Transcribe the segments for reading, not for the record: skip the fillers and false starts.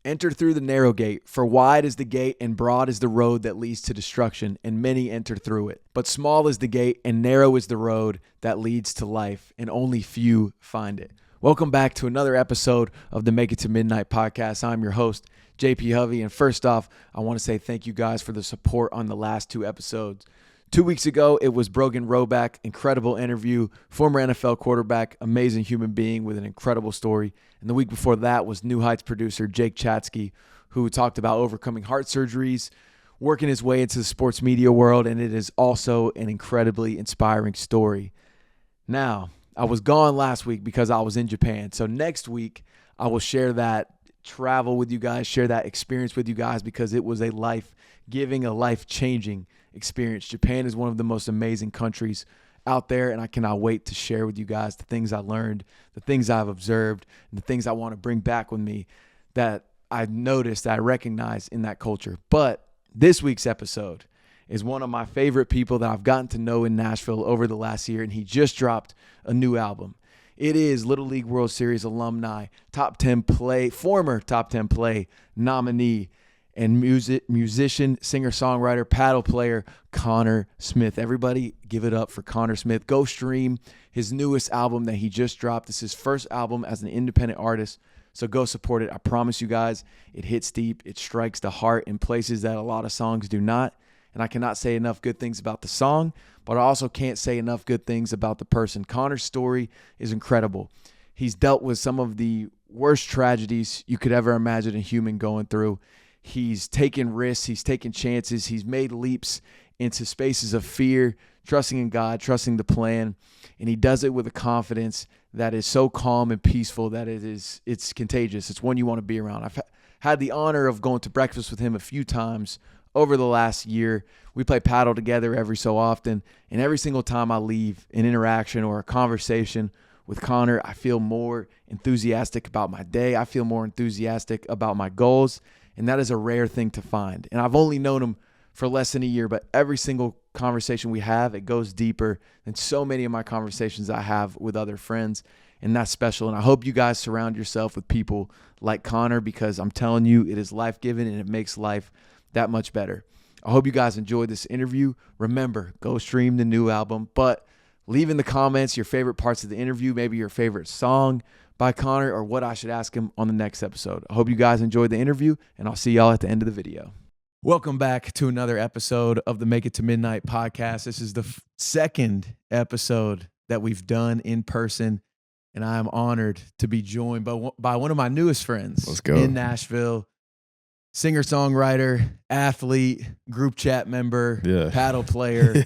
Enter through the narrow gate, for wide is the gate and broad is the road that leads to destruction, and many enter through it. But small is the gate and narrow is the road that leads to life, and only few find it. Welcome back to another episode of the Make It to Midnight podcast. I'm your host, JP Hovey, and first off, I want to say thank you guys for the support on the last two episodes. 2 weeks ago, it was Brogan Roback, incredible interview, former NFL quarterback, amazing human being with an incredible story. And the week before that was New Heights producer Jake Chatsky, who talked about overcoming heart surgeries, working his way into the sports media world, and it is also an incredibly inspiring story. Now, I was gone last week because I was in Japan. So next week, I will share that travel with you guys, share that experience with you guys because it was a life-giving, a life-changing experience. Japan is one of the most amazing countries out there, and I cannot wait to share with you guys the things I learned, the things I've observed, and the things I want to bring back with me that I noticed, that I recognize in that culture. But this week's episode is one of my favorite people that I've gotten to know in Nashville over the last year, and he just dropped a new album. It is Little League World Series alumni, former top 10 play nominee, and musician, singer-songwriter, paddle player, Connor Smith. Everybody give it up for Connor Smith. Go stream his newest album that he just dropped. This is his first album as an independent artist, so go support it. I promise you guys, it hits deep. It strikes the heart in places that a lot of songs do not. And I cannot say enough good things about the song, but I also can't say enough good things about the person. Connor's story is incredible. He's dealt with some of the worst tragedies you could ever imagine a human going through. He's taken risks. He's taken chances. He's made leaps into spaces of fear, trusting in God, trusting the plan. And he does it with a confidence that is so calm and peaceful that it's contagious. It's one you want to be around. I've had the honor of going to breakfast with him a few times over the last year. We play paddle together every so often. And every single time I leave an interaction or a conversation with Connor, I feel more enthusiastic about my day. I feel more enthusiastic about my goals. And that is a rare thing to find. And I've only known him for less than a year, but every single conversation we have, it goes deeper than so many of my conversations I have with other friends. And that's special. And I hope you guys surround yourself with people like Connor because I'm telling you, it is life-giving and it makes life that much better. I hope you guys enjoyed this interview. Remember, go stream the new album, but leave in the comments your favorite parts of the interview, maybe your favorite song by Connor or what I should ask him on the next episode. I hope you guys enjoyed the interview, and I'll see y'all at the end of the video. Welcome back to another episode of the Make It to Midnight podcast. This is the second episode that we've done in person, and I am honored to be joined by one of my newest friends in Nashville, singer-songwriter, athlete, group chat member, paddle player,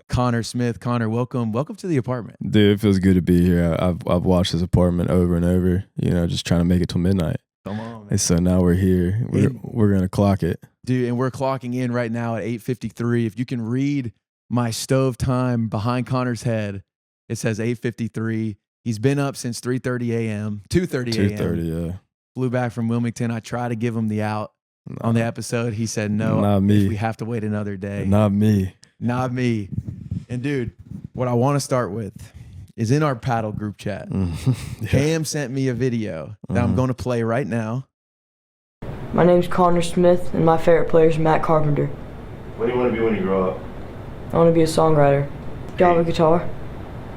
Connor Smith. Connor, welcome to the apartment. Dude, it feels good to be here. I've watched this apartment over and over, just trying to make it till midnight. Come on, man. And so now we're here. We're going to clock it. Dude, and we're clocking in right now at 8:53. If you can read my stove time behind Connor's head, it says 8:53. He's been up since 3:30 a.m., 2:30 a.m. 2:30, yeah. Flew back from Wilmington. I tried to give him the out on the episode. He said, no, not me. We have to wait another day. Not me. And dude, what I want to start with is in our paddle group chat. Cam sent me a video that I'm going to play right now. My name's Connor Smith, and my favorite player is Matt Carpenter. What do you want to be when you grow up? I want to be a songwriter. Do you have a guitar?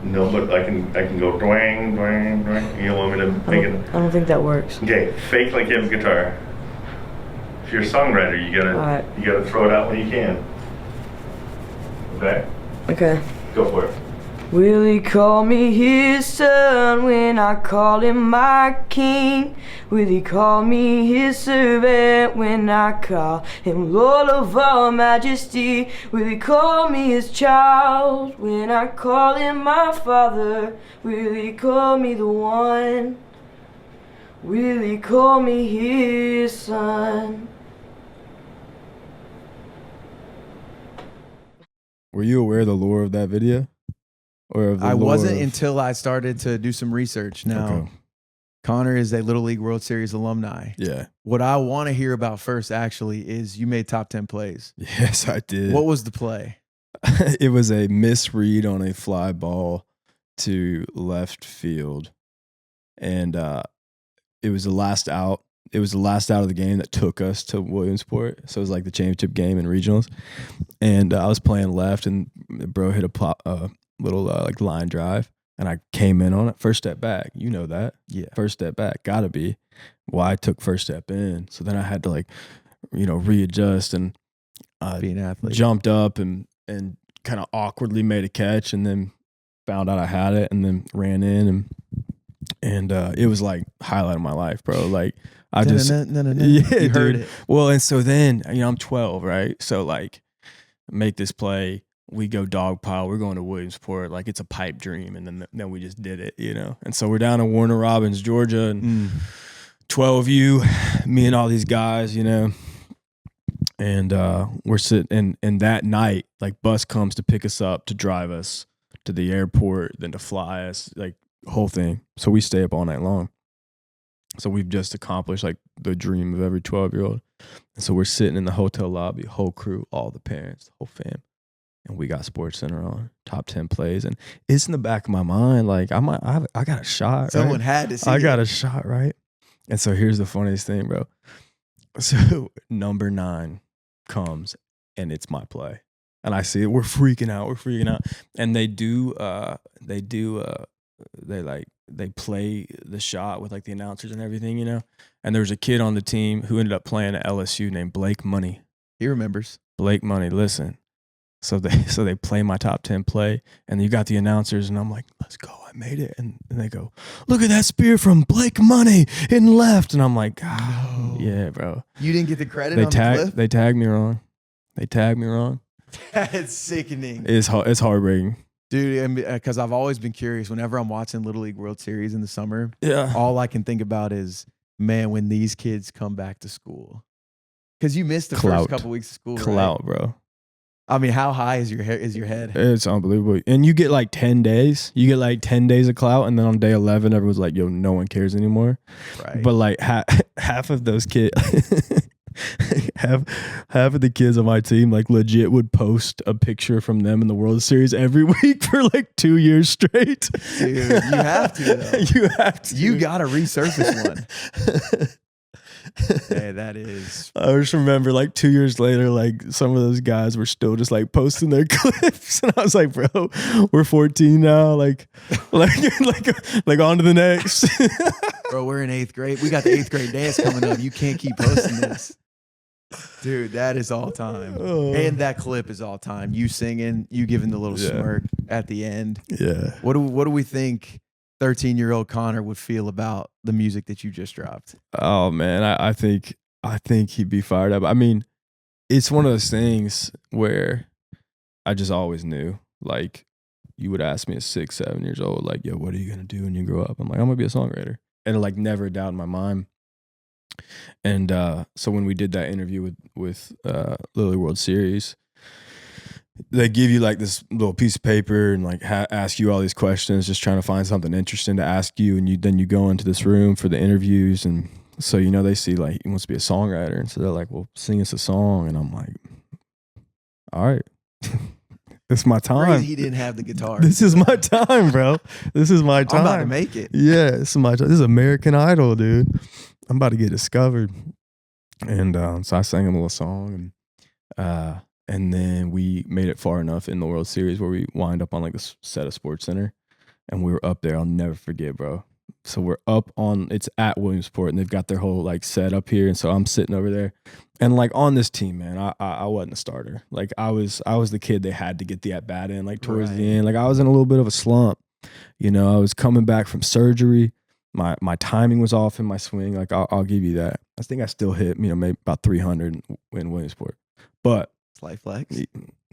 No, but I can go twang, twang, twang. You want me to make it? I don't think that works. Okay, fake like you have a guitar. If you're a songwriter, you gotta throw it out when you can. Okay, go for it. Will he call me his son when I call him my king? Will he call me his servant when I call him Lord of all majesty? Will he call me his child when I call him my father? Will he call me the one? Will he call me his son? Were you aware of the lore of that video? Or of the I lore wasn't until I started to do some research. Now, Connor is a Little League World Series alumni. Yeah. What I want to hear about first, actually, is you made top 10 plays. Yes, I did. What was the play? It was a misread on a fly ball to left field. And it was the last out it was the last out of the game that took us to Williamsport. So it was like the championship game in regionals. And I was playing left, and bro hit a little like line drive, and I came in on it. First step back, you know that. Yeah. First step back, gotta be. Well, I took first step in, so then I had to like, readjust, and Be an athlete. jumped up and kind of awkwardly made a catch, and then found out I had it, and then ran in, and it was like highlight of my life, bro. Like I just Yeah, you heard dude. it. Well, and so then I'm 12, right? So like make this play. We go dog pile. We're going to Williamsport. Like it's a pipe dream. And then we just did it, And so we're down in Warner Robins, Georgia, and 12U, me and all these guys, and we're sitting. And that night, like bus comes to pick us up, to drive us to the airport, then to fly us, like whole thing. So we stay up all night long. So we've just accomplished like the dream of every 12-year-old. And so we're sitting in the hotel lobby, whole crew, all the parents, the whole fam. And we got SportsCenter on, top 10 plays. And it's in the back of my mind, like I got a shot. Someone right? had to see I it. got a shot, right? And so here's the funniest thing, bro. So number 9 comes, and it's my play. And I see it. We're freaking out. And they play the shot with like the announcers and everything, And there was a kid on the team who ended up playing at LSU named Blake Money. He remembers. Blake Money, listen. So they play my top 10 play, and you got the announcers, and I'm like, let's go, I made it. And they go, look at that spear from Blake Money in left. And I'm like, oh, yeah, bro. You didn't get the credit on the clip? They tagged me wrong. That's sickening. It's heartbreaking. Dude, because I've always been curious. Whenever I'm watching Little League World Series in the summer, all I can think about is, man, when these kids come back to school. Because you missed the first couple weeks of school, Clout, right? bro. I mean, how high is your head? It's unbelievable. And you get like 10 days. You get like 10 days of clout, and then on day 11, everyone's like, yo, no one cares anymore. Right. But like half of those kids, half of the kids on my team, like legit would post a picture from them in the World Series every week for like 2 years straight. Dude, you have to, though. You have to. You got to resurface one. Hey, that is. I just remember like 2 years later, like some of those guys were still just like posting their clips, and I was like, "Bro, we're 14 now. Like on to the next." Bro, we're in 8th grade. We got the 8th grade dance coming up. You can't keep posting this, dude. That is all time, and that clip is all time. You singing, you giving the little smirk at the end. Yeah. What do we think 13-year-old Connor would feel about the music that you just dropped? Oh man, I think he'd be fired up. I mean, it's one of those things where I just always knew. Like, you would ask me at 6, 7 years old, like, yo, what are you gonna do when you grow up? I'm like, I'm gonna be a songwriter. And like never a doubt in my mind. And so when we did that interview with Little League World Series, they give you like this little piece of paper and like ask you all these questions, just trying to find something interesting to ask you. And then you go into this room for the interviews. And so, they see like, he wants to be a songwriter. And so they're like, well, sing us a song. And I'm like, all right, this is my time. Crazy he didn't have the guitar. This is my time, bro. This is my time. I'm about to make it. Yeah, this is my time. This is American Idol, dude. I'm about to get discovered. And so I sang him a little song, and then we made it far enough in the World Series where we wind up on like this set of SportsCenter, and we were up there. I'll never forget, bro. So we're up on, it's at Williamsport, and they've got their whole like set up here. And so I'm sitting over there, and like on this team, man, I wasn't a starter. Like I was the kid they had to get the at bat in, like towards the end. Like I was in a little bit of a slump. I was coming back from surgery. My timing was off in my swing. Like I'll give you that. I think I still hit, maybe about 300 in Williamsport, but Life flex.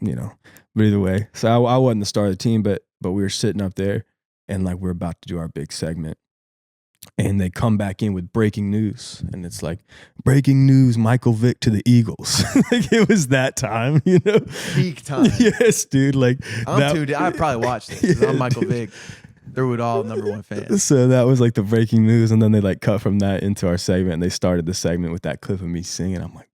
But either way, so I wasn't the star of the team, but we were sitting up there, and like we're about to do our big segment, and they come back in with breaking news, and it's like, breaking news, Michael Vick to the Eagles. Like it was that time, Peak time. Yes, dude. Like I probably watched it. 'Cause I'm Michael Vick. Through it all, #1 fan. So that was like the breaking news, and then they like cut from that into our segment, and they started the segment with that clip of me singing. I'm like,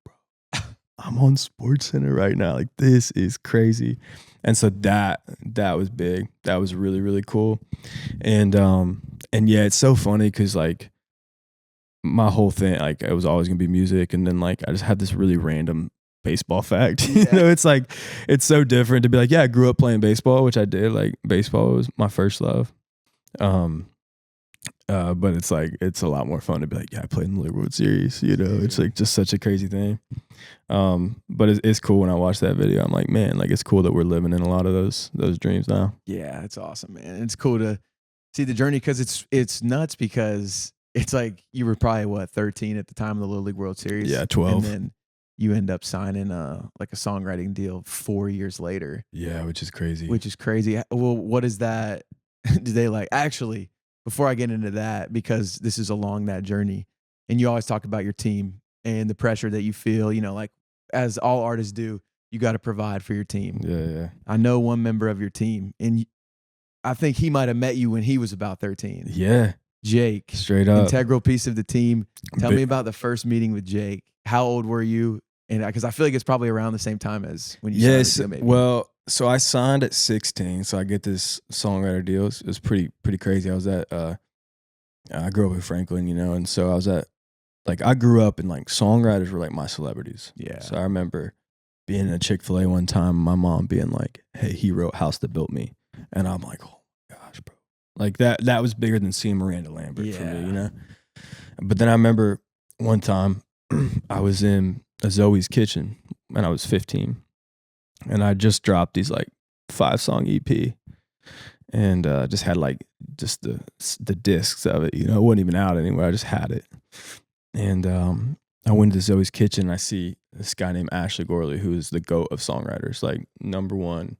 I'm on SportsCenter right now. Like, this is crazy. And so that was big. That was really, really cool. And yeah, it's so funny because like my whole thing, like it was always gonna be music, and then like I just had this really random baseball fact. You know, it's like it's so different to be like, yeah, I grew up playing baseball, which I did. Like baseball was my first love. But it's like it's a lot more fun to be like, yeah, I played in the League World Series. You know, it's like just such a crazy thing. But it's cool when I watch that video. I'm like, man, like it's cool that we're living in a lot of those dreams now. Yeah, it's awesome, man. It's cool to see the journey because it's nuts because it's like you were probably what 13 at the time of the Little League World Series. Yeah, 12. And then you end up signing like a songwriting deal 4 years later. Yeah, which is crazy. Well, what is that? Do they like actually? Before I get into that, because this is along that journey, and you always talk about your team and the pressure that you feel, you know, like as all artists do, you got to provide for your team. Yeah. I know one member of your team, and I think he might have met you when he was about 13. Yeah. Jake. Straight up. Integral piece of the team. Tell me about the first meeting with Jake. How old were you? And because I feel like it's probably around the same time as when you started. Maybe. Well, so I signed at 16, so I get this songwriter deal. It was pretty crazy. I was at I grew up in Franklin, you know, and so I was at like I grew up and like songwriters were like my celebrities. Yeah. So I remember being in a Chick-fil-A one time, my mom being like, "Hey, he wrote House That Built Me," and I'm like, "Oh my gosh, bro!" Like that was bigger than seeing Miranda Lambert for me, you know. But then I remember one time I was in a Zoe's kitchen when I was 15. And I just dropped these like 5-song EP and just had like just the discs of it, you know, it wasn't even out anywhere. I just had it. And I went to Zoe's kitchen and I see this guy named Ashley Gorley, who is the GOAT of songwriters, like #1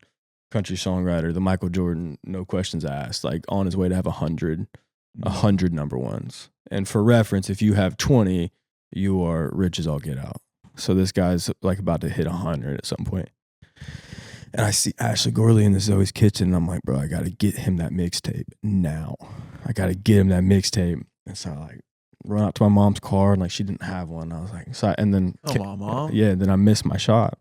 country songwriter, the Michael Jordan, no questions asked, like on his way to have 100 #1s. And for reference, if you have 20, you are rich as all get out. So this guy's like about to hit 100 at some point. And I see Ashley Gorley in the Zoe's kitchen, and I'm like, bro, I got to get him that mixtape now. I got to get him that mixtape. And so I like run out to my mom's car, and like she didn't have one. I was like, and then come on, Mom. Yeah, then I missed my shot.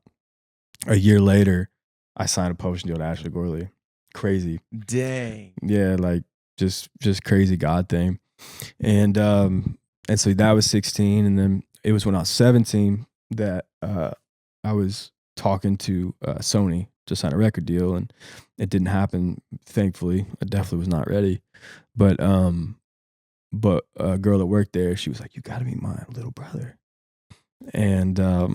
A year later, I signed a publishing deal to Ashley Gorley. Crazy. Dang. Yeah, like just crazy God thing. And so that was 16, and then it was when I was 17 that I was talking to Sony to sign a record deal, and it didn't happen. Thankfully, I definitely was not ready. But a girl that worked there, she was like, "You got to meet my little brother." And her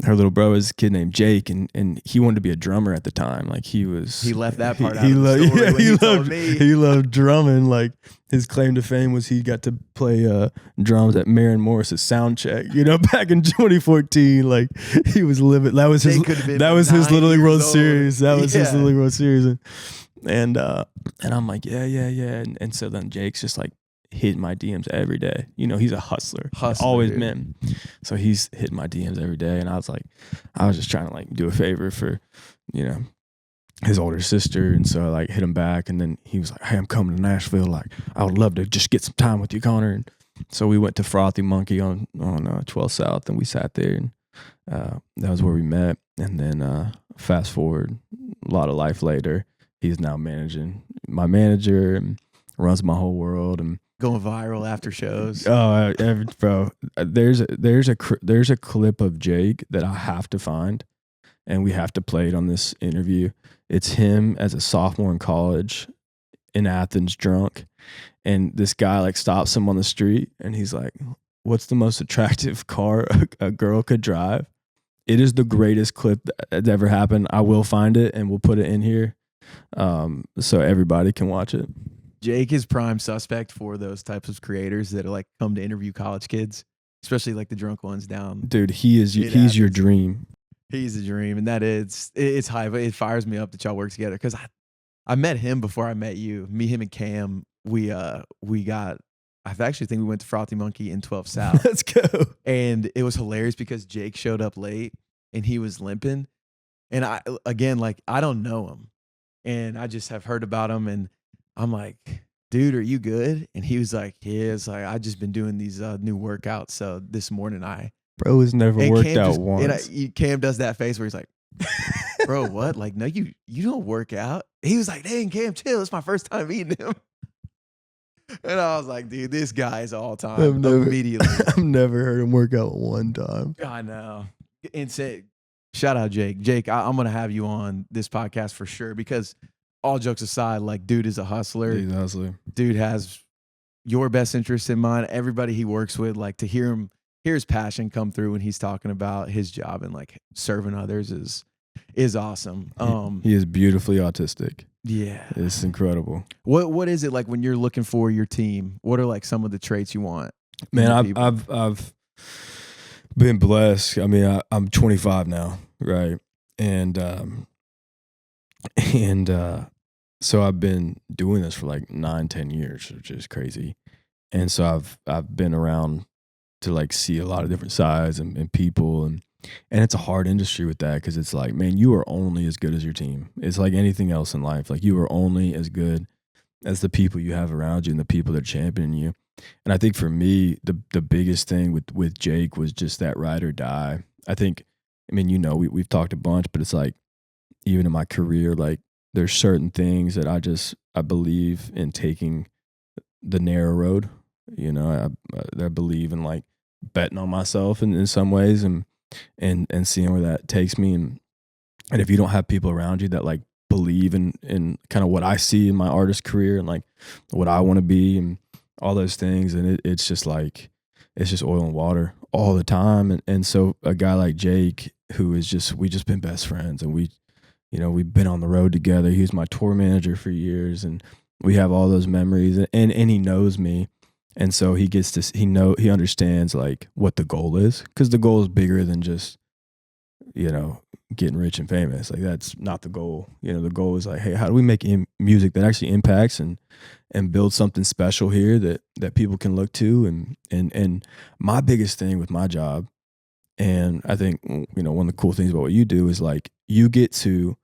little brother was a kid named Jake, and he wanted to be a drummer at the time. Like he left that part out of the story when he told me. He loved drumming. Like his claim to fame was he got to play drums at Maren Morris's sound check. You know, back in 2014, like he was living. That was his Little League World Series. That was his Little League World Series. And I'm like, yeah. And so then Jake's just like hitting my DMs every day. You know, he's a hustler always dude. been. So he's hitting my DMs every day. And I was just trying to like do a favor for, you know, his older sister. And so I like hit him back. And then he was like, "Hey, I'm coming to Nashville. Like, I would love to just get some time with you, Connor." And so we went to Frothy Monkey on 12 South, and we sat there, and that was where we met. And then fast forward a lot of life later, he's now managing my manager and runs my whole world and going viral after shows. Oh, bro, there's a clip of Jake that I have to find, and we have to play it on this interview. It's him as a sophomore in college in Athens, drunk, and this guy like stops him on the street, and he's like, "What's the most attractive car a girl could drive?" It is the greatest clip that's ever happened. I will find it and we'll put it in here, so everybody can watch it. Jake is prime suspect for those types of creators that are like come to interview college kids, especially like the drunk ones down. Dude, he's your dream. He's a dream, and it's high, but it fires me up that y'all work together because I met him before I met you. Me, him, and Cam, we got. I actually think we went to Frothy Monkey in 12 South. Let's go. And it was hilarious because Jake showed up late and he was limping, and I don't know him, and I just have heard about him, and I'm like, "Dude, are you good?" And he was like, "Yeah, it's like I just been doing these new workouts. So this morning bro has never worked out once." And Cam does that face where he's like, "Bro, what? Like, no, you don't work out." He was like, "Dang, Cam, chill. It's my first time meeting him." And I was like, dude, this guy is all time. Immediately. I've never heard him work out one time. I know. And say, shout out Jake. Jake, I'm going to have you on this podcast for sure because all jokes aside, like, dude is a hustler. He's a hustler. Dude has your best interest in mind. Everybody he works with, like, to hear his passion come through when he's talking about his job and like serving others is awesome. He is beautifully autistic. Yeah, it's incredible. What is it like when you're looking for your team? What are like some of the traits you want? Man, I've been blessed. I mean, I'm 25 now, right? And so I've been doing this for like 9-10 years, which is crazy. And so I've been around to like see a lot of different sides and people and it's a hard industry with that because it's like, man, you are only as good as your team. It's like anything else in life. Like you are only as good as the people you have around you and the people that are championing you. And I think for me, the biggest thing with Jake was just that ride or die. I think, I mean, you know, we've talked a bunch, but it's like, even in my career, like there's certain things that I believe in taking the narrow road. You know, I believe in like betting on myself in some ways and seeing where that takes me. And if you don't have people around you that like believe in kind of what I see in my artist career and like what I want to be and all those things, and it's just like, it's just oil and water all the time. And so a guy like Jake, who is we just been best friends and we've been on the road together. He was my tour manager for years and we have all those memories and he knows me. And so he he understands like what the goal is, because the goal is bigger than just, you know, getting rich and famous. Like that's not the goal. You know, the goal is like, hey, how do we make music that actually impacts and build something special here that people can look to? And my biggest thing with my job, and I think, you know, one of the cool things about what you do is like you get to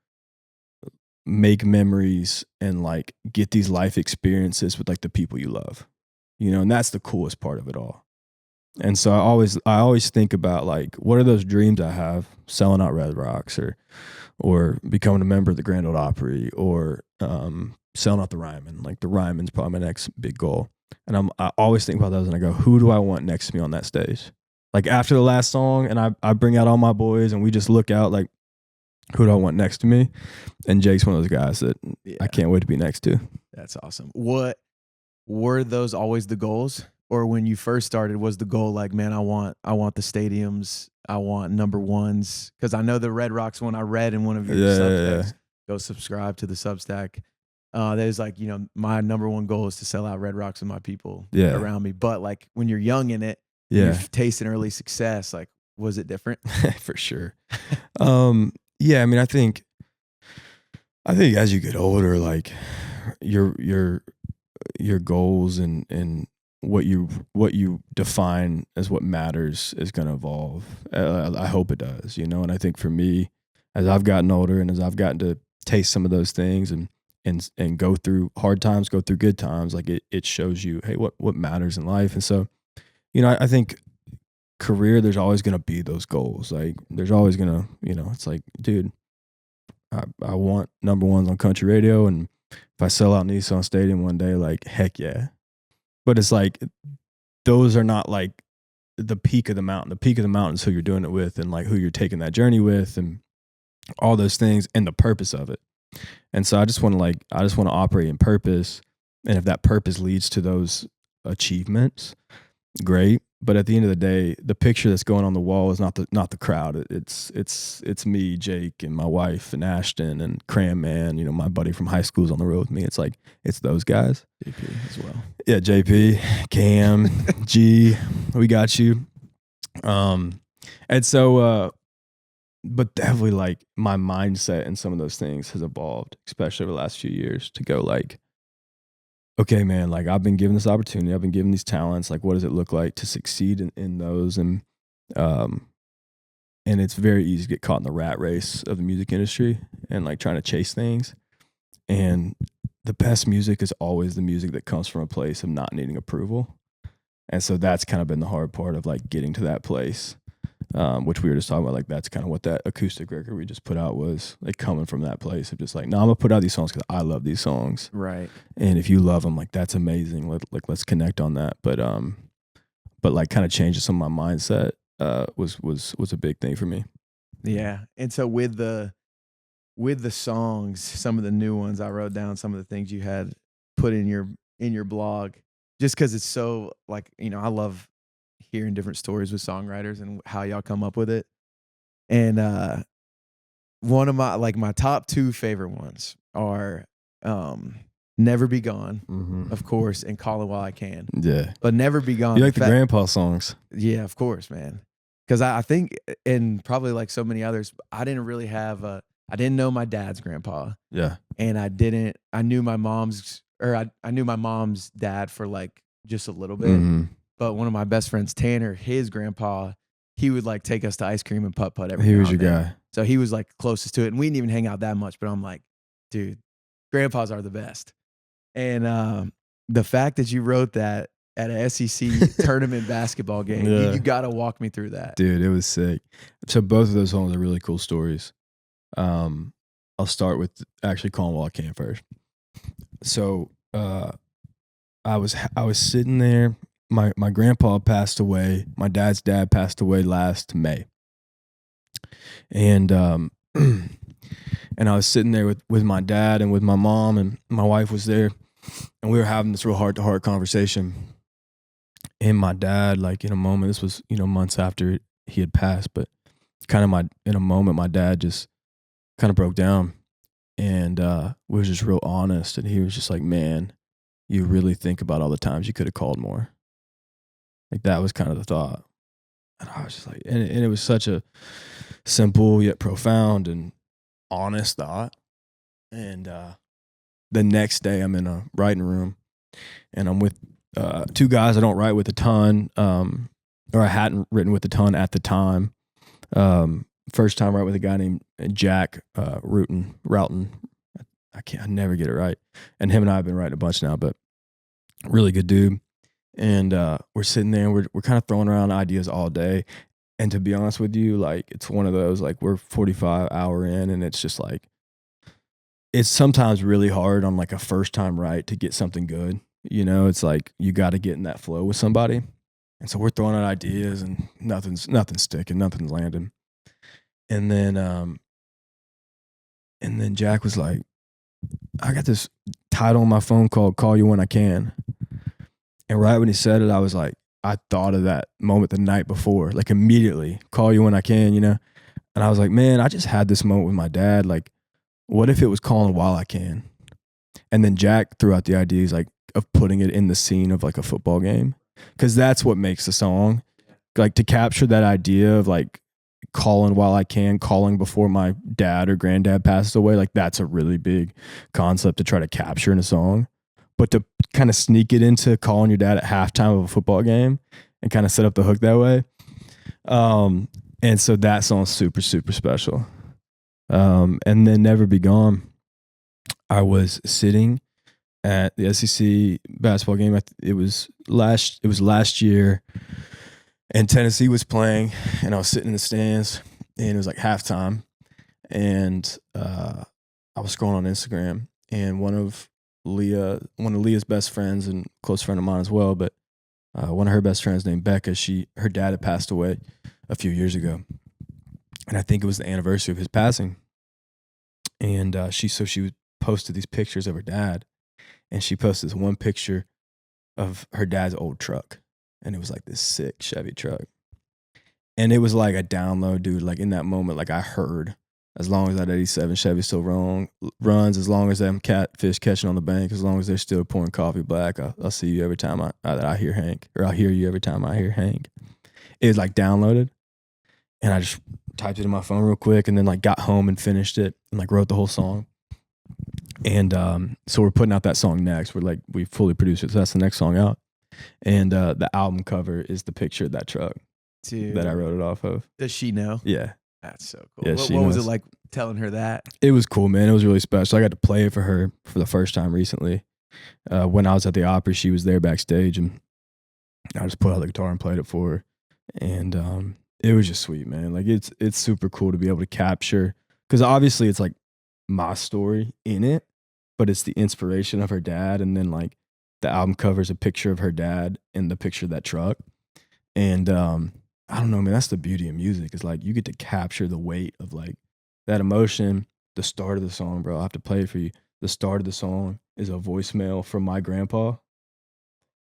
make memories and like get these life experiences with like the people you love. You know, and that's the coolest part of it all. And so I always think about like, what are those dreams I have? Selling out Red Rocks or becoming a member of the Grand Ole Opry or selling out the Ryman. Like the Ryman's probably my next big goal. And I always think about those and I go, who do I want next to me on that stage? Like after the last song, and I bring out all my boys and we just look out like, who do I want next to me? And Jake's one of those guys that I can't wait to be next to. That's awesome. What were those always the goals? Or when you first started, was the goal like, man, I want the stadiums, I want number ones? Because I know the Red Rocks one I read in one of your Substacks. Go subscribe to the Substack. There's like, you know, my number one goal is to sell out Red Rocks and my people around me. But like when you're young in it, you're tasting early success. Like, was it different? For sure. Yeah, I mean, I think as you get older, like your goals and what you define as what matters is going to evolve. I hope it does, you know. And I think for me, as I've gotten older and as I've gotten to taste some of those things and go through hard times, go through good times, like it shows you, hey, what matters in life. And so, you know, I think career, there's always going to be those goals. Like there's always going to, you know, it's like, dude, I want number ones on country radio. And if I sell out Nissan Stadium one day, like, heck yeah. But it's like, those are not like the peak of the mountain. The peak of the mountain is who you're doing it with and like who you're taking that journey with and all those things and the purpose of it. And so I just want to operate in purpose. And if that purpose leads to those achievements, great. But at the end of the day, the picture that's going on the wall is not the crowd. It's me, Jake, and my wife, and Ashton, and Cram Man. You know, my buddy from high school's on the road with me. It's like it's those guys. JP as well. Yeah, JP, Cam, G, we got you. And so, but definitely like my mindset and some of those things has evolved, especially over the last few years, to go like, okay, man, like I've been given this opportunity. I've been given these talents. Like, what does it look like to succeed in those? And it's very easy to get caught in the rat race of the music industry and like trying to chase things. And the best music is always the music that comes from a place of not needing approval. And so that's kind of been the hard part of like getting to that place which we were just talking about. Like that's kind of what that acoustic record we just put out was, like coming from that place of just like, no, I'm gonna put out these songs because I love these songs, Right. and if you love them, like that's amazing. Let's connect on that. But like kind of changing some of my mindset was a big thing for me. Yeah. And so with the songs, some of the new ones, I wrote down some of the things you had put in your blog, just because it's so like, I love hearing different stories with songwriters and how y'all come up with it. And one of my top 2 favorite ones are Never Be Gone, of course, and Callin' While I Can. Yeah. But Never Be Gone. You like the grandpa songs? Yeah, of course, man. Because I think, and probably like so many others, I didn't really have I didn't know my dad's grandpa. Yeah. And I knew my mom's, I knew my mom's dad for like just a little bit. But one of my best friends, Tanner, his grandpa, he would like take us to ice cream and putt-putt every He now was and your then. guy. So he was like closest to it. And we didn't even hang out that much, but I'm like, dude, grandpas are the best. And the fact that you wrote that at a SEC tournament basketball game, you got to walk me through that. Dude, it was sick. So both of those songs are really cool stories. I'll start with actually Callin' While I Can first. So I was sitting there. My grandpa passed away. My dad's dad passed away last May. And and I was sitting there with my dad and with my mom, and my wife was there, and we were having this real heart-to-heart conversation. And my dad, like in a moment, this was, months after he had passed, but kind of in a moment, my dad just kind of broke down, and we were just real honest. And he was just like, man, you really think about all the times you could have called more. Like that was kind of the thought. And I was just like, and it was such a simple yet profound and honest thought. And the next day I'm in a writing room, and I'm with 2 guys I don't write with a ton, or I hadn't written with a ton at the time. First time I write with a guy named Jack Roughton. I never get it right. And him and I have been writing a bunch now, but really good dude. And we're sitting there and we're kind of throwing around ideas all day. And to be honest with you, like it's one of those, like we're 45 hour in, and it's just like, it's sometimes really hard on like a first time write to get something good. It's like you got to get in that flow with somebody. And so we're throwing out ideas and nothing's sticking, nothing's landing. And then Jack was like, I got this title on my phone called Call You When I Can. And right when he said it, I was like, I thought of that moment the night before, like immediately, Call You When I Can, And I was like, man, I just had this moment with my dad. Like, what if it was Calling While I Can? And then Jack threw out the ideas like of putting it in the scene of like a football game. Cause that's what makes the song, like to capture that idea of like calling while I can, calling before my dad or granddad passes away. Like that's a really big concept to try to capture in a song. But to kind of sneak it into calling your dad at halftime of a football game and kind of set up the hook that way. And so that song's super, super special. And then Never Be Gone. I was sitting at the SEC basketball game. It was last year, and Tennessee was playing, and I was sitting in the stands, and it was like halftime, and I was scrolling on Instagram, and one of Leah's best friends and close friend of mine as well, but one of her best friends named Becca, her dad had passed away a few years ago, and I think it was the anniversary of his passing, and she posted these pictures of her dad, and she posted this one picture of her dad's old truck, and it was like this sick Chevy truck, and it was like a download, dude. Like in that moment, like I heard, as long as that 87 Chevy still runs, as long as them catfish catching on the bank, as long as they're still pouring coffee black, I'll see you every time that I hear Hank, or I'll hear you every time I hear Hank. It was like downloaded, and I just typed it in my phone real quick, and then like got home and finished it, and like wrote the whole song. And so we're putting out that song next. We fully produced it, so that's the next song out. And the album cover is the picture of that truck. Dude, that I wrote it off of. Does she know? Yeah. That's so cool. Yeah, what was it like telling her that? It was cool, man. It was really special. I got to play it for her for the first time recently. When I was at the Opry, she was there backstage, and I just put out the guitar and played it for her. And it was just sweet, man. Like it's super cool to be able to capture, because obviously it's like my story in it, but it's the inspiration of her dad, and then like the album cover is a picture of her dad in the picture of that truck. And I don't know, man, that's the beauty of music, is like you get to capture the weight of like that emotion. The start of the song, bro, I have to play it for you. The start of the song is a voicemail from my grandpa.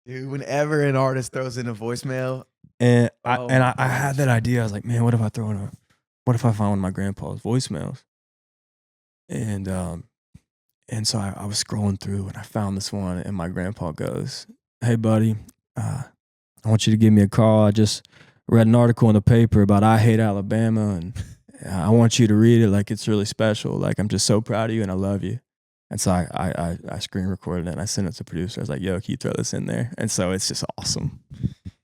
Dude, whenever an artist throws in a voicemail, And Oh I my had gosh. that idea. I was like, man, what if I find one of my grandpa's voicemails? And so I was scrolling through and I found this one, and my grandpa goes, "Hey buddy, I want you to give me a call. I just read an article in the paper about I Hate Alabama, and I want you to read it. Like, it's really special. Like, I'm just so proud of you and I love you." And so I screen recorded it and I sent it to the producer. I was like, "Yo, can you throw this in there?" And so it's just awesome.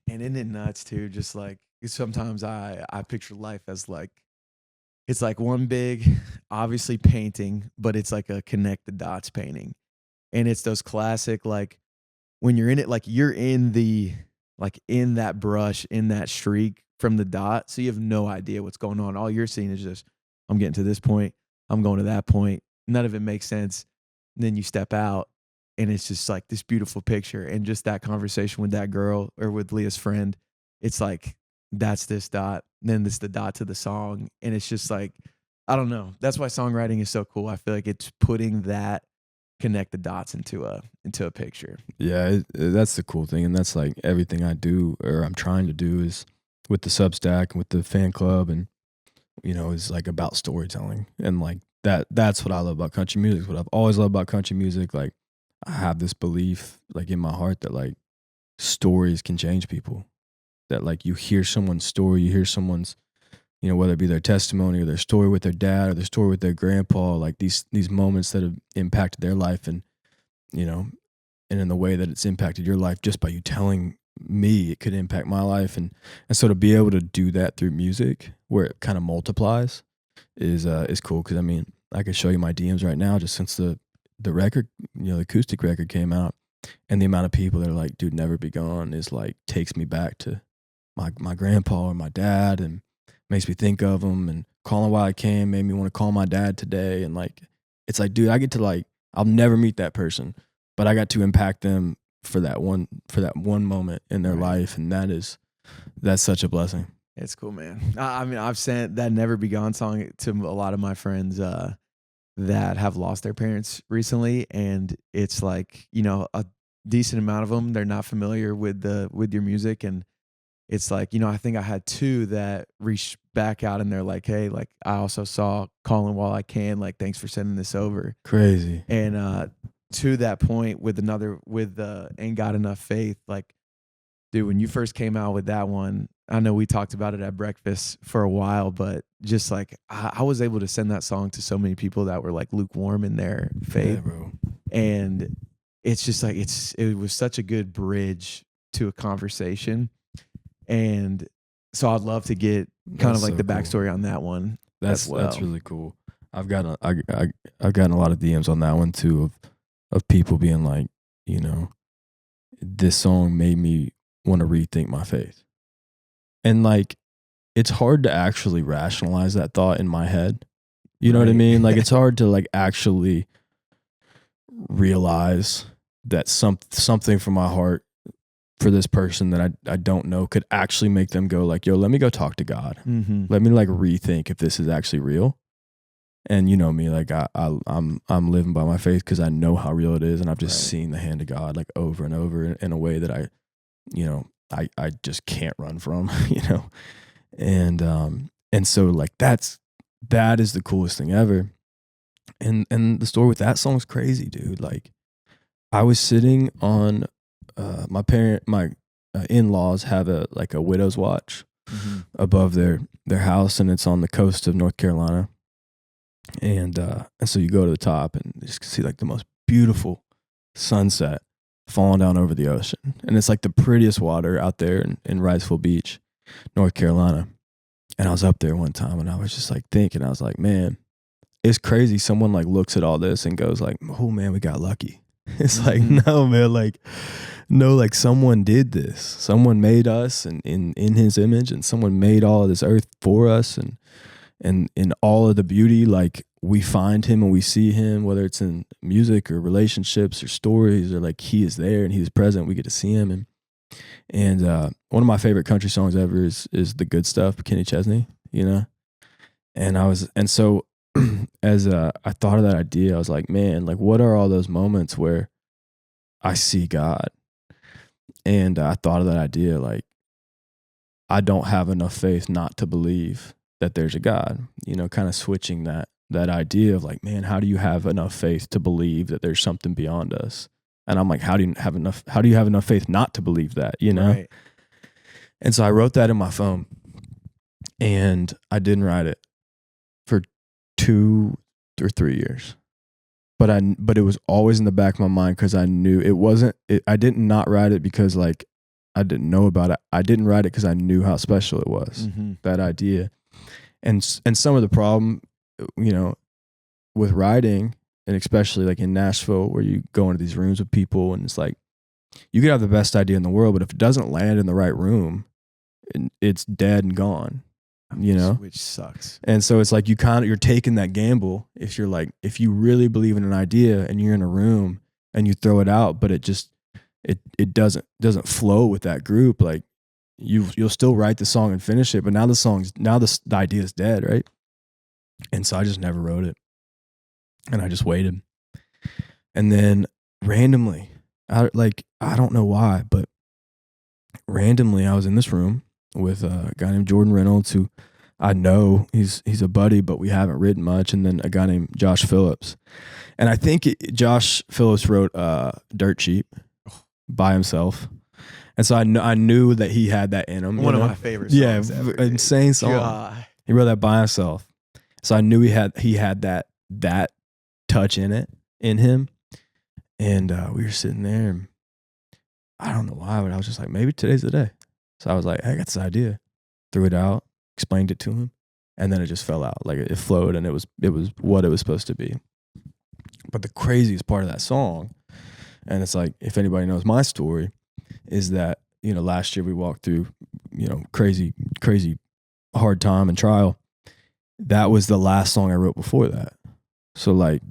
and isn't it nuts too? Just like sometimes I picture life as like it's like one big, obviously painting, but it's like a connect the dots painting, and it's those classic like when you're in it, like you're in the like in that brush, in that streak from the dot, so you have no idea what's going on. All you're seeing is just I'm getting to this point, I'm going to that point. None of it makes sense. And then you step out, and it's just like this beautiful picture, and just that conversation with that girl or with Leah's friend. It's like that's this dot, then this the dot to the song, and it's just like I don't know. That's why songwriting is so cool. I feel like it's putting that connect the dots into a picture. Yeah, that's the cool thing, and that's like everything I do or I'm trying to do is with the Substack and with the fan club, and is like about storytelling, and like that's what I love about country music. It's what I've always loved about country music. Like I have this belief like in my heart that like stories can change people. That like you hear someone's story, you hear someone's whether it be their testimony or their story with their dad or their story with their grandpa, like these moments that have impacted their life, and and in the way that it's impacted your life just by you telling me it could impact my life, and so to be able to do that through music where it kind of multiplies is cool. Because I mean, I could show you my DMs right now just since the record, the acoustic record came out, and the amount of people that are like, "Dude, Never Be Gone" is like takes me back to my grandpa or my dad, and makes me think of them, and Calling While I Can made me want to call my dad today. And like, it's like, dude, I get to like, I'll never meet that person, but I got to impact them for that one moment in their life. And that's such a blessing. It's cool, man. I mean, I've sent that Never Be Gone song to a lot of my friends that have lost their parents recently. And it's like, a decent amount of them, they're not familiar with your music. And it's like, I think I had two that reached back out and they're like, "Hey, like I also saw Calling While I Can, like thanks for sending this over." Crazy. And to that point with Ain't Got Enough Faith, like, dude, when you first came out with that one, I know we talked about it at breakfast for a while, but just like I was able to send that song to so many people that were like lukewarm in their faith. Yeah, bro. And it's just like it was such a good bridge to a conversation. And so I'd love to get kind of like the backstory on that one. That's really cool. I've gotten a lot of DMs on that one too of people being like, this song made me want to rethink my faith. And like, it's hard to actually rationalize that thought in my head. You know what I mean? Like, it's hard to like actually realize that something from my heart for this person that I don't know could actually make them go like, "Yo, let me go talk to God. Mm-hmm. Let me like rethink if this is actually real." And you know me, like I'm living by my faith because I know how real it is, and I've just seen the hand of God like over and over in a way that I just can't run from, and so like that is the coolest thing ever, and the story with that song is crazy, dude. Like I was sitting on my in-laws have a widow's watch above their house, and it's on the coast of North Carolina. And so you go to the top and you just see like the most beautiful sunset falling down over the ocean. And it's like the prettiest water out there in Wrightsville Beach, North Carolina. And I was up there one time and I was just like thinking, I was like, man, it's crazy. Someone like looks at all this and goes like, "Oh man, we got lucky." It's like, no, man, like, no, like someone did this. Someone made us and in his image, and someone made all of this earth for us, and in all of the beauty, like we find him and we see him, whether it's in music or relationships or stories, or like he is there and he is present. We get to see him. And one of my favorite country songs ever is The Good Stuff, Kenny Chesney, you know? And so as I thought of that idea, I was like, man, like what are all those moments where I see God? And I thought of that idea, like, I don't have enough faith not to believe that there's a God, you know, kind of switching that idea of like, man, how do you have enough faith to believe that there's something beyond us? And I'm like, how do you have enough faith not to believe that, you know? Right. And so I wrote that in my phone, and I didn't write it for 2 or 3 years. But it was always in the back of my mind, because I knew I didn't not write it because like I didn't know about it. I didn't write it because I knew how special it was, that idea. And some of the problem, you know, with writing, and especially like in Nashville, where you go into these rooms with people, and it's like, you could have the best idea in the world, but if it doesn't land in the right room, it's dead and gone, you know? Which sucks. And so it's like you're taking that gamble if you really believe in an idea and you're in a room and you throw it out, but it doesn't flow with that group, like you'll still write the song and finish it, but now the idea is dead, right? And so I just never wrote it. And I just waited. And then randomly, I don't know why, but randomly I was in this room with a guy named Jordan Reynolds, who I know he's a buddy, but we haven't written much. And then a guy named Josh Phillips. And I think Josh Phillips wrote Dirt Cheap by himself. And so I knew that he had that in him. One of my favorite songs ever. Insane song. God. He wrote that by himself. So I knew he had that touch in him. And we were sitting there, and I don't know why, but I was just like, maybe today's the day. So I was like, I got this idea. Threw it out, explained it to him, and then it just fell out. Like it flowed, and it was what it was supposed to be. But the craziest part of that song, and it's like, if anybody knows my story, is that, you know, last year we walked through, you know, crazy hard time and trial. That was the last song I wrote before that. So like,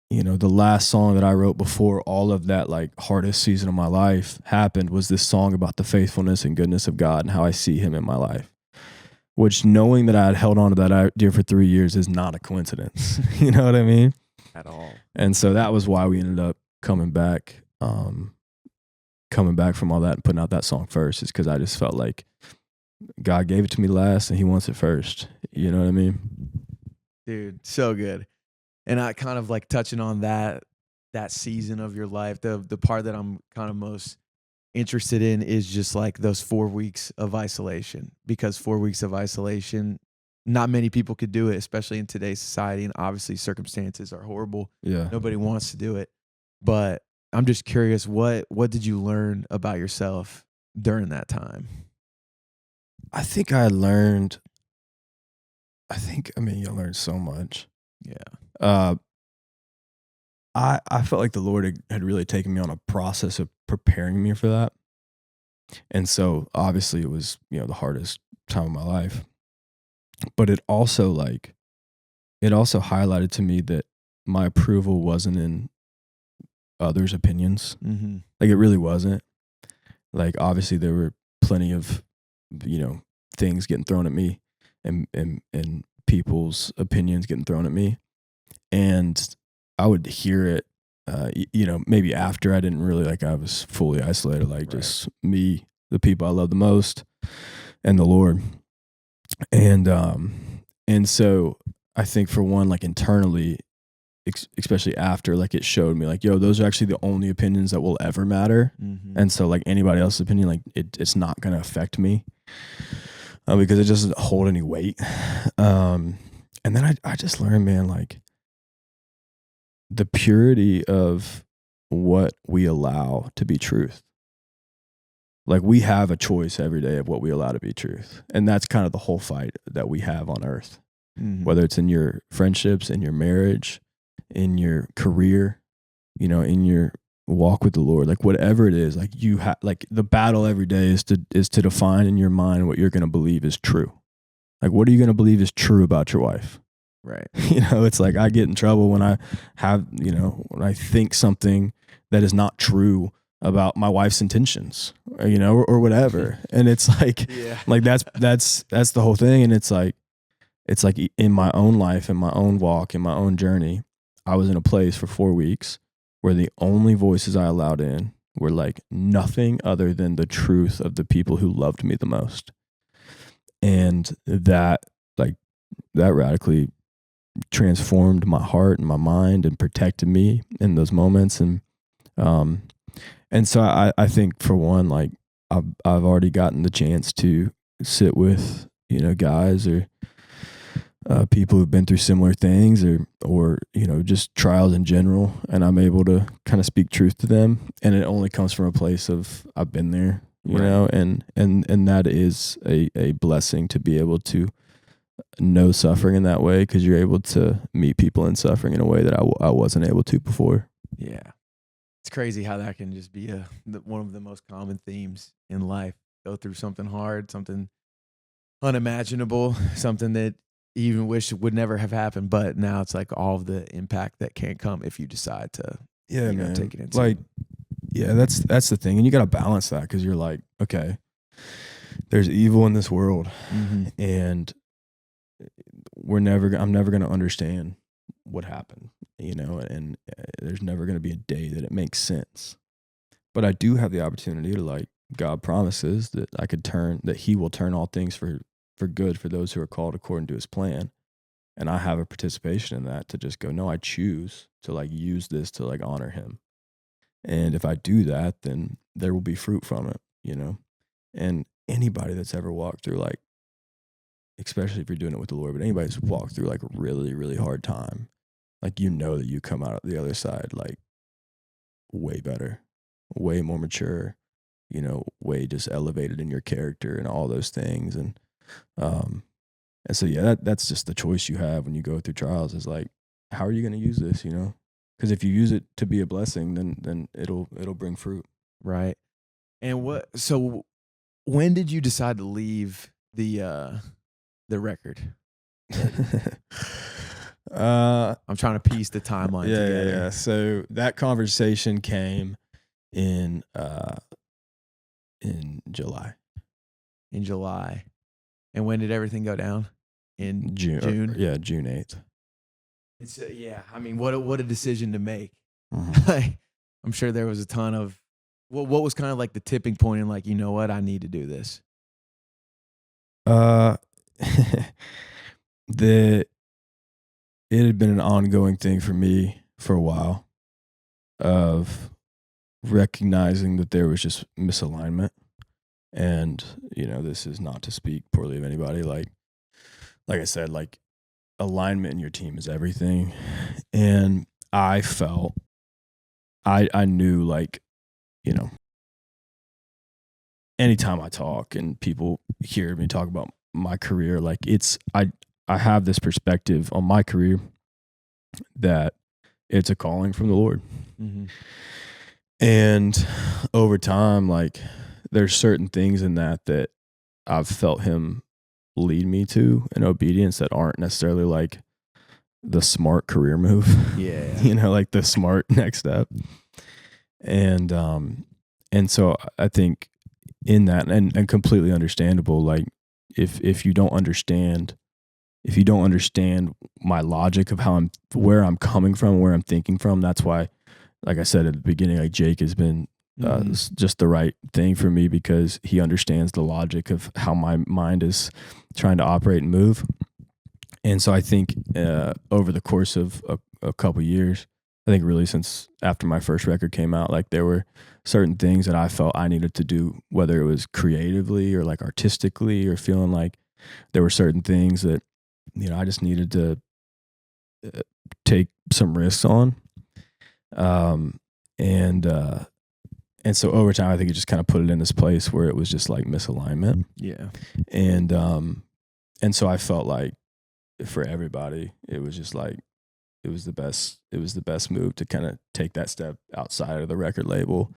you know, the last song that I wrote before all of that like hardest season of my life happened was this song about the faithfulness and goodness of God and how I see him in my life, which, knowing that I had held on to that idea for 3 years, is not a coincidence. You know what I mean? At all. And so that was why we ended up coming back from all that and putting out that song first, is because I just felt like God gave it to me last and he wants it first. You know what I mean? Dude, so good. And I kind of like touching on that season of your life, the part that I'm kind of most interested in is just like those 4 weeks of isolation, because 4 weeks of isolation, not many people could do it, especially in today's society. And obviously circumstances are horrible. Yeah. Nobody wants to do it. But I'm just curious, what did you learn about yourself during that time? I think you learn so much. Yeah. I felt like the Lord had really taken me on a process of preparing me for that. And so obviously it was, you know, the hardest time of my life. But it also highlighted to me that my approval wasn't in others' opinions. Mm-hmm. Like, it really wasn't. Like, obviously there were plenty of, you know, things getting thrown at me and people's opinions getting thrown at me. And I would hear it, you know, maybe after I didn't really, like, I was fully isolated, like, right. Just me, the people I love the most, and the Lord. And so I think, for one, like, internally, especially after, like, it showed me, like, yo, those are actually the only opinions that will ever matter. Mm-hmm. And so, like, anybody else's opinion, like, it's not going to affect me because it doesn't hold any weight. And then I just learned, man, like, the purity of what we allow to be truth. Like, we have a choice every day of what we allow to be truth. And that's kind of the whole fight that we have on earth. Mm-hmm. Whether it's in your friendships, in your marriage, in your career, you know, in your walk with the Lord. Like whatever it is, like you have, like the battle every day is to define in your mind what you're going to believe is true. Like, what are you going to believe is true about your wife? Right. It's like I get in trouble when I have, when I think something that is not true about my wife's intentions, or whatever. And it's like, like that's the whole thing. And it's like in my own life, in my own walk, in my own journey, I was in a place for 4 weeks where the only voices I allowed in were like nothing other than the truth of the people who loved me the most. And that radically transformed my heart and my mind and protected me in those moments. And so I think for one, like I've already gotten the chance to sit with, guys or people who've been through similar things or just trials in general. And I'm able to kind of speak truth to them. And it only comes from a place of I've been there, you know, and that is a blessing to be able to know suffering in that way, because you're able to meet people in suffering in a way that I wasn't able to before. Yeah. It's crazy how that can just be one of the most common themes in life. Go through something hard, something unimaginable, something that you even wish would never have happened, but now it's like all of the impact that can come if you decide to take it into like, yeah, that's the thing. And you got to balance that, because you're like, okay, there's evil in this world, and I'm never going to understand what happened, and there's never going to be a day that it makes sense. But I do have the opportunity to, like, God promises that that he will turn all things for good for those who are called according to his plan. And I have a participation in that to just go, no, I choose to, like, use this to, like, honor him. And if I do that, then there will be fruit from it, and anybody that's ever walked through, like, especially if you're doing it with the Lord, but anybody that's walked through like a really, really hard time, like, that you come out the other side, like, way better, way more mature, way just elevated in your character and all those things. And so, yeah, that's just the choice you have when you go through trials, is like, how are you going to use this, because if you use it to be a blessing, then it'll bring fruit. Right. And so when did you decide to leave the record? I'm trying to piece the timeline together. Yeah. So that conversation came in July. In July. And when did everything go down? In June? Yeah, June 8th. It's I mean, what a decision to make. Mm-hmm. I'm sure there was a ton of what was kind of like the tipping point in, like, you know what, I need to do this. It had been an ongoing thing for me for a while, of recognizing that there was just misalignment. And, this is not to speak poorly of anybody. Like I said, like, alignment in your team is everything. And I felt, I knew, like, anytime I talk and people hear me talk about my career, like, I have this perspective on my career that it's a calling from the Lord. Mm-hmm. And over time, like, there's certain things in that I've felt him lead me to in obedience that aren't necessarily like the smart career move. Yeah. Like the smart next step. And so I think in that, and completely understandable, like, if you don't understand my logic of where I'm coming from, where I'm thinking from, that's why, like I said at the beginning, like, Jake has been just the right thing for me, because he understands the logic of how my mind is trying to operate and move. And so I think over the course of a couple years, I think really since after my first record came out, like, there were certain things that I felt I needed to do, whether it was creatively or like artistically, or feeling like there were certain things that, I just needed to take some risks on. And so over time, I think it just kind of put it in this place where it was just like misalignment. Yeah. And so I felt like for everybody, it was just like, was the best move to kind of take that step outside of the record label.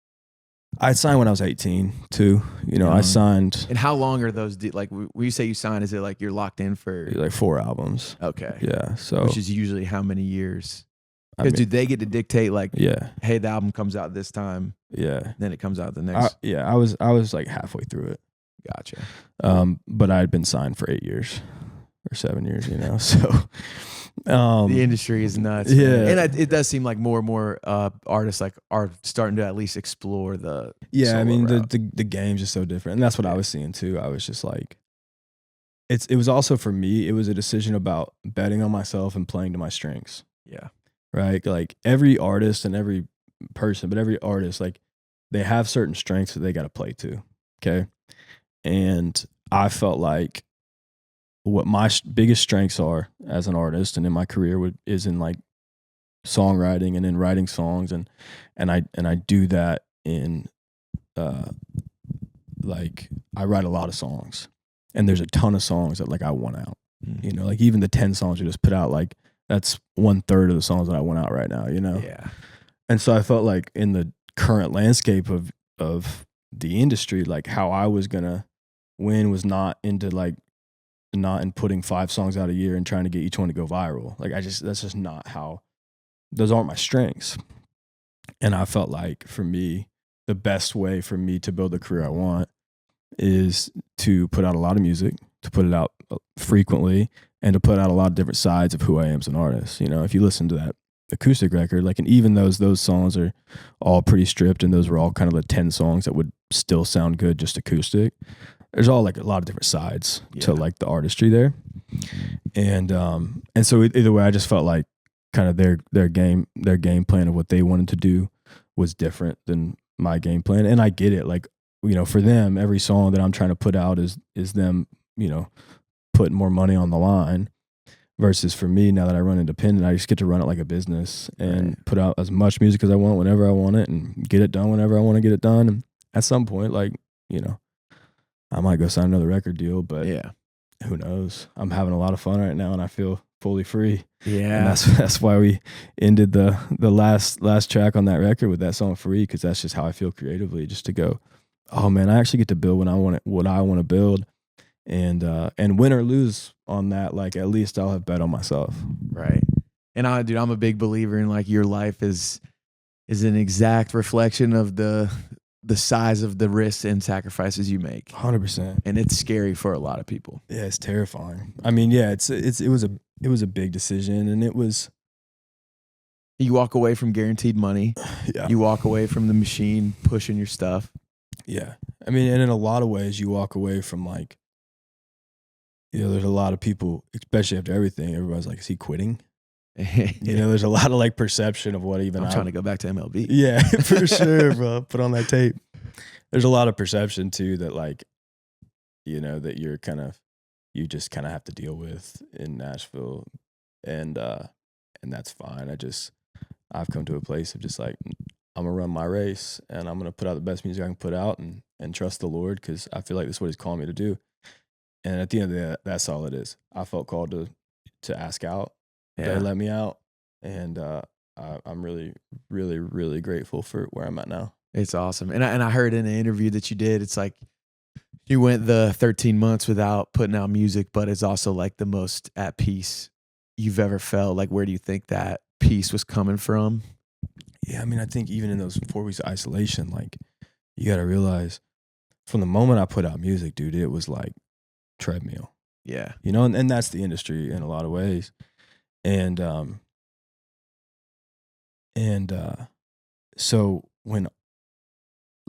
I signed when I was 18 too. You know, I signed. And how long are those? Like, when you say you sign, is it like you're locked in for like 4 albums? Okay. Yeah. So which is usually how many years? Because do they get to dictate like, hey, the album comes out this time. Yeah. Then it comes out the next. I was like halfway through it. Gotcha. But I had been signed for 8 years or 7 years. You know, so. The industry is nuts. Yeah. And it does seem like more and more artists like are starting to at least explore the I mean route. the game's just so different, and that's what I was seeing too. I was just like, it was also for me, it was a decision about betting on myself and playing to my strengths. Yeah. Right. Like every artist and every person, but every artist, like they have certain strengths that they got to play to. Okay. And I felt like what my biggest strengths are as an artist and in my career is in like songwriting and in writing songs, and I do that in like I write a lot of songs, and there's a ton of songs that like I want out. You know, like even the 10 songs we just put out, like that's 1/3 of the songs that I want out right now, you know? Yeah. And so I felt like in the current landscape of the industry, like how I was gonna win was not in putting 5 songs out a year and trying to get each one to go viral. Like that's just not how, those aren't my strengths. And I felt like for me, the best way for me to build the career I want is to put out a lot of music, to put it out frequently, and to put out a lot of different sides of who I am as an artist. You know, if you listen to that acoustic record, like, and even those songs are all pretty stripped, and those were all kind of the 10 songs that would still sound good just acoustic. There's all like a lot of different sides to like the artistry there. And so either way, I just felt like kind of their game plan of what they wanted to do was different than my game plan. And I get it. Like, you know, for them, every song that I'm trying to put out is them, you know, putting more money on the line, versus for me, now that I run independent, I just get to run it like a business and put out as much music as I want whenever I want it, and get it done whenever I want to get it done. And at some point, like, you know, I might go sign another record deal, but who knows? I'm having a lot of fun right now, and I feel fully free. Yeah. And that's why we ended the last track on that record with that song "Free," because that's just how I feel creatively, just to go, oh man, I actually get to build what I want to build. And win or lose on that, like, at least I'll have bet on myself. Right. And I'm a big believer in like your life is an exact reflection of the size of the risks and sacrifices you make. 100%. And it's scary for a lot of people. Yeah, it's terrifying. I mean, yeah, it was a big decision, and it was. You walk away from guaranteed money. Yeah. You walk away from the machine pushing your stuff. Yeah. I mean, and in a lot of ways, you walk away from, like, you know, there's a lot of people, especially after everything, everybody's like, is he quitting? You know, there's a lot of like perception of what even I'm trying to go back to MLB. Yeah, for sure, bro. Put on that tape. There's a lot of perception too that, like, you know, that you just kind of have to deal with in Nashville, and that's fine. I've come to a place of just like, I'm gonna run my race, and I'm gonna put out the best music I can put out, and trust the Lord, because I feel like that's what He's calling me to do. And at the end of the day, that's all it is. I felt called to ask out. They let me out, and I'm really, really, really grateful for where I'm at now. It's awesome. And I heard in an interview that you did, it's like you went the 13 months without putting out music, but it's also like the most at peace you've ever felt. Like, where do you think that peace was coming from? Yeah, I mean, I think even in those 4 weeks of isolation, like, you got to realize from the moment I put out music, dude, it was like treadmill. Yeah. You know, and that's the industry in a lot of ways. And so when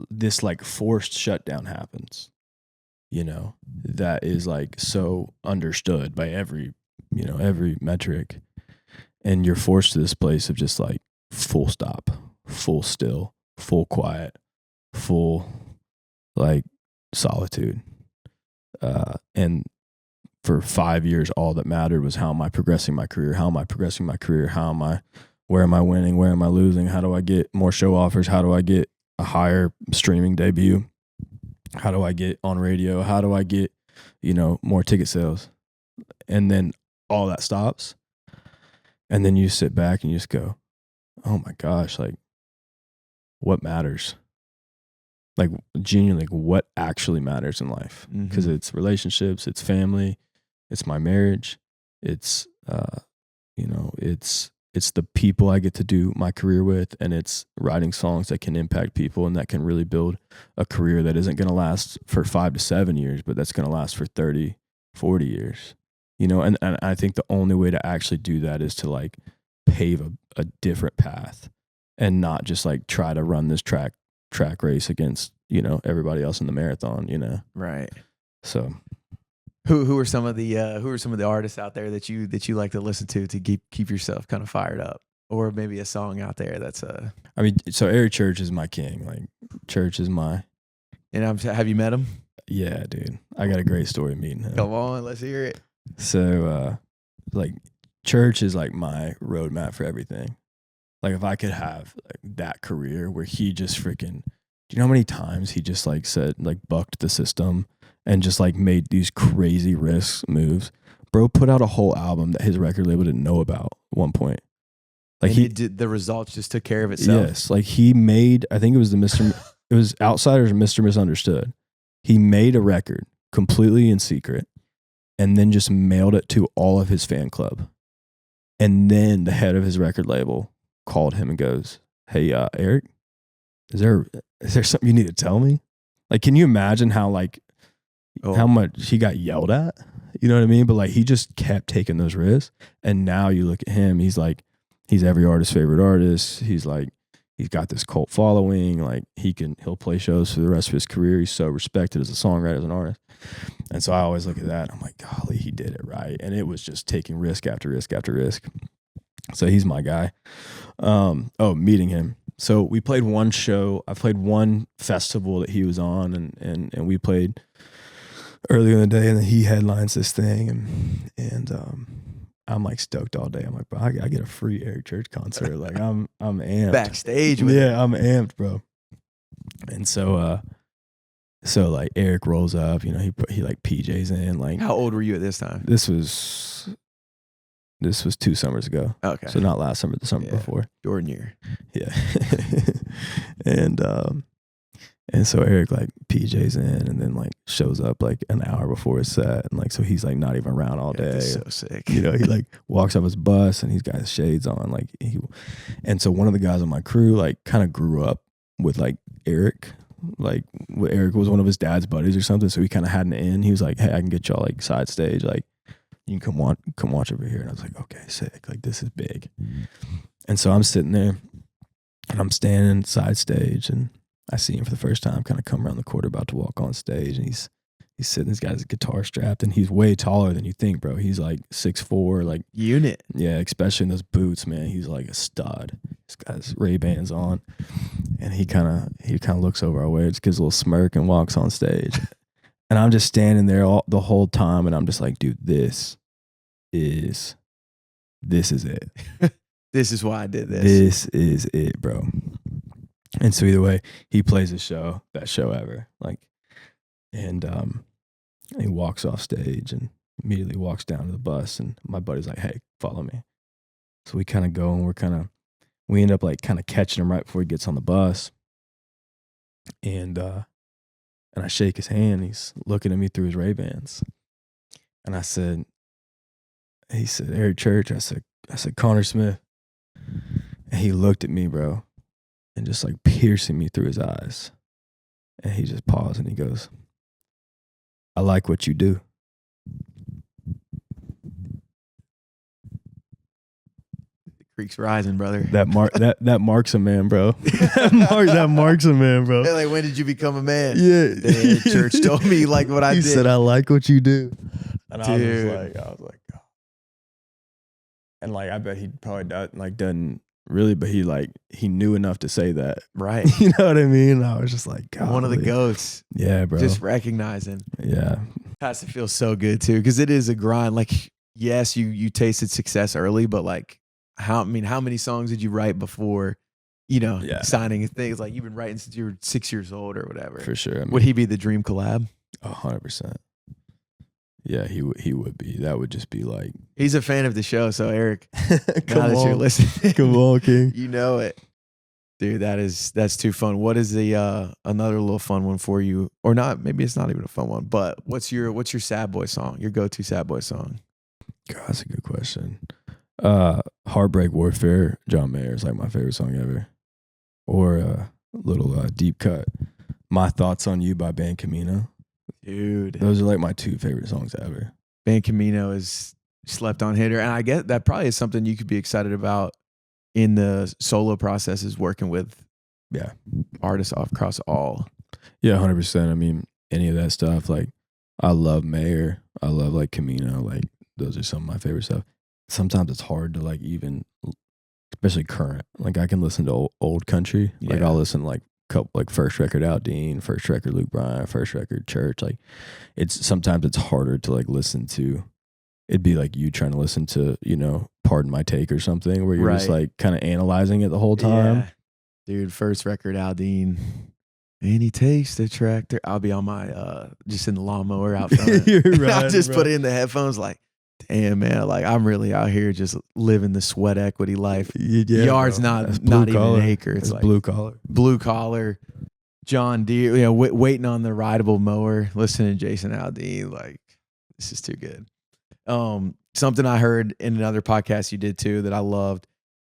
this like forced shutdown happens, you know, that is like so understood by every metric, and you're forced to this place of just like full stop, full still, full quiet, full like solitude. And for 5 years, all that mattered was, how am I progressing my career? How am I progressing my career? Where am I winning? Where am I losing? How do I get more show offers? How do I get a higher streaming debut? How do I get on radio? How do I get, you know, more ticket sales? And then all that stops. And then you sit back and you just go, oh my gosh, like what matters? Like genuinely, like what actually matters in life? Because it's relationships, it's family, it's my marriage, it's it's the people I get to do my career with, and it's writing songs that can impact people and that can really build a career that isn't going to last for 5 to 7 years, but that's going to last for 30, 40 years. And I think the only way to actually do that is to like pave a different path and not just like try to run this track race against, everybody else in the marathon, Right. So Who are some of the artists out there that you like to listen to keep yourself kind of fired up, or maybe a song out there that's I mean, so Eric Church is my king. Like Church is my. And have you met him? Yeah, dude. I got a great story meeting him. Come on, let's hear it. So, like Church is like my roadmap for everything. Like if I could have like that career where he just freaking, do you know how many times he just like said like bucked the system and just like made these crazy risk moves? Bro put out a whole album that his record label didn't know about at one point. Like and he did, the results just took care of itself. Yes, like he made, I think it was it was Outsiders or Mr. Misunderstood. He made a record completely in secret and then just mailed it to all of his fan club. And then the head of his record label called him and goes, "Hey, Eric, is there something you need to tell me?" Like, can you imagine how how much he got yelled at? You know what I mean? But like, he just kept taking those risks. And now you look at him, he's every artist's favorite artist. He's got this cult following. Like he'll play shows for the rest of his career. He's so respected as a songwriter, as an artist. And so I always look at that. I'm like, golly, he did it right. And it was just taking risk after risk after risk. So he's my guy. Meeting him. So we played one show. I played one festival that he was on, and we played earlier in the day, and then he headlines this thing, and I'm like stoked all day. I'm like, bro, I get a free Eric Church concert. Like I'm amped. Backstage with him. I'm amped, bro. And so like Eric rolls up, he like PJs in. Like, how old were you at this time? This was 2 summers ago. Okay. So not last summer, the summer before. Jordan year. Yeah. And so Eric like PJs in and then like shows up like an hour before his set, and like so he's like not even around all day. That's so sick. He like walks up his bus and he's got his shades on, and so one of the guys on my crew like kind of grew up with like Eric. Like Eric was one of his dad's buddies or something, so he kind of had an in. He was like, "Hey, I can get y'all like side stage, like you can come watch over here." And I was like, "Okay, sick. Like this is big." And so I'm sitting there and I'm standing side stage, and I see him for the first time kind of come around the corner about to walk on stage, and he's sitting, he's got his guitar strapped, and he's way taller than you think, bro. He's like 6'4", like unit. Yeah, especially in those boots, man. He's like a stud. He's got his Ray-Bans on, and he kind of looks over our way, just gives a little smirk and walks on stage. And I'm just standing there the whole time, and I'm just like, dude, this is it. This is why I did this. This is it, bro. And so either way, he plays that show ever. Like, and he walks off stage and immediately walks down to the bus, and my buddy's like, "Hey, follow me." So we kind of go, and we end up like kind of catching him right before he gets on the bus. And I shake his hand. He's looking at me through his Ray-Bans. And he said, "Eric Church." I said, "Connor Smith." And he looked at me, bro, and just like piercing me through his eyes. And he just paused and he goes, "I like what you do." The creek's rising, brother. That marks a man, bro. that marks a man, bro. Hey, like, when did you become a man? Yeah. The church told me like what I did. He said, "I like what you do." And Dude. I was like, oh. And like I bet he probably doesn't really, but he knew enough to say that. Right. You know what I mean? I was just like, God. One of the goats. Yeah, bro. Just recognizing. Yeah. Has to feel so good too, because it is a grind. Like, yes, you tasted success early, but like how many songs did you write before, signing things? Like you've been writing since you were 6 years old or whatever. For sure. Would he be the dream collab? 100%. Yeah, he would be. That would just be like, He's a fan of the show, so Eric, come now that you're on, listening, come on, King. you know it. Dude, that's too fun. What is the another little fun one for you? Or not, maybe it's not even a fun one, but what's your sad boy song? Your go-to sad boy song? God, that's a good question. Heartbreak Warfare, John Mayer is like my favorite song ever. Or a little deep cut, My Thoughts on You by Band Camino. Dude. Those are like my 2 favorite songs ever. Band Camino is slept on hitter. And I guess that probably is something you could be excited about in the solo process, is working with artists across all. Yeah, 100%. I mean, any of that stuff, like I love Mayer. I love like Camino. Like those are some of my favorite stuff. Sometimes it's hard to like even, especially current. Like I can listen to old country. Like I'll listen to like couple, like first record Al Dean, first record Luke Bryan, first record Church. Like sometimes it's harder to like listen to. It'd be like you trying to listen to, Pardon My Take or something, where you're just like kind of analyzing it the whole time. Yeah. Dude, first record Al Dean, and he takes the tractor. I'll be on my just in the lawnmower out front. I'll just put it in the headphones, like, damn man, like I'm really out here just living the sweat equity life. Yard's not even an acre. It's like blue collar, John Deere, waiting on the rideable mower, listening to Jason Aldean. Like, this is too good. Something I heard in another podcast you did too that I loved,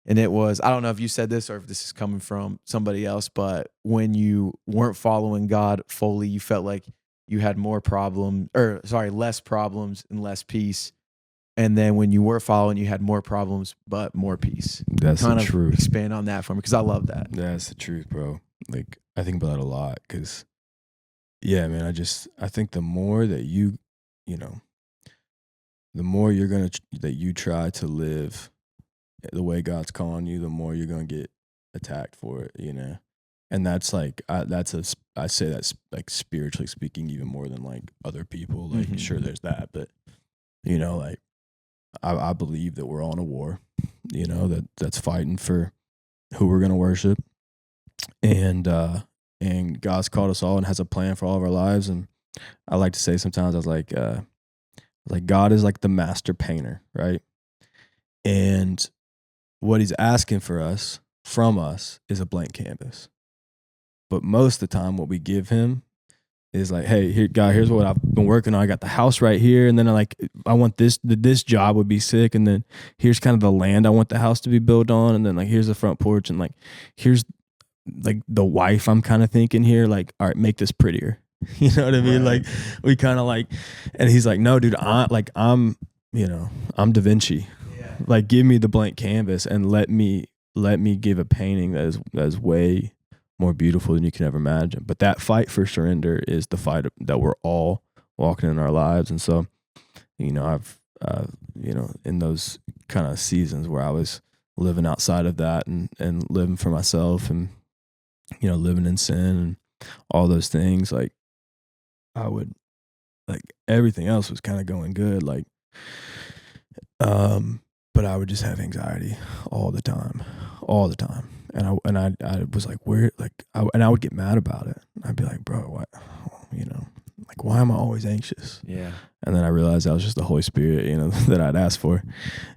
and it was, I don't know if you said this or if this is coming from somebody else, but when you weren't following God fully, you felt like you had less problems and less peace. And then when you were following, you had more problems, but more peace. That's the truth. Expand on that for me, because I love that. That's the truth, bro. Like, I think about that a lot, because, yeah, man, I think the more that the more that you try to live the way God's calling you, the more you're going to get attacked for it, And that's like, I say that's like spiritually speaking, even more than like other people. Like, sure, there's that, but, like, I believe that we're all in a war, that's fighting for who we're going to worship. And God's called us all and has a plan for all of our lives. And I like to say sometimes, I was like God is like the master painter, right? And what he's asking from us is a blank canvas. But most of the time what we give him is like, hey, here, God, here's what I've been working on. I got the house right here. And then I want this job would be sick. And then here's kind of the land I want the house to be built on. And then like, here's the front porch. And like, here's like the wife I'm kind of thinking here, like, all right, make this prettier. You know what I mean? Right. Like we kind of like, and he's like, no, dude, I'm Da Vinci. Yeah. Like, give me the blank canvas and let me give a painting that is way more beautiful than you can ever imagine. But that fight for surrender is the fight that we're all walking in our lives. And so, I've, in those kind of seasons where I was living outside of that and living for myself and, living in sin and all those things, like I would, like everything else was kind of going good. Like, but I would just have anxiety all the time. And I was like, where, like, and I would get mad about it. I'd be like, bro, what, like, why am I always anxious? Yeah. And then I realized that was just the Holy Spirit, that I'd asked for.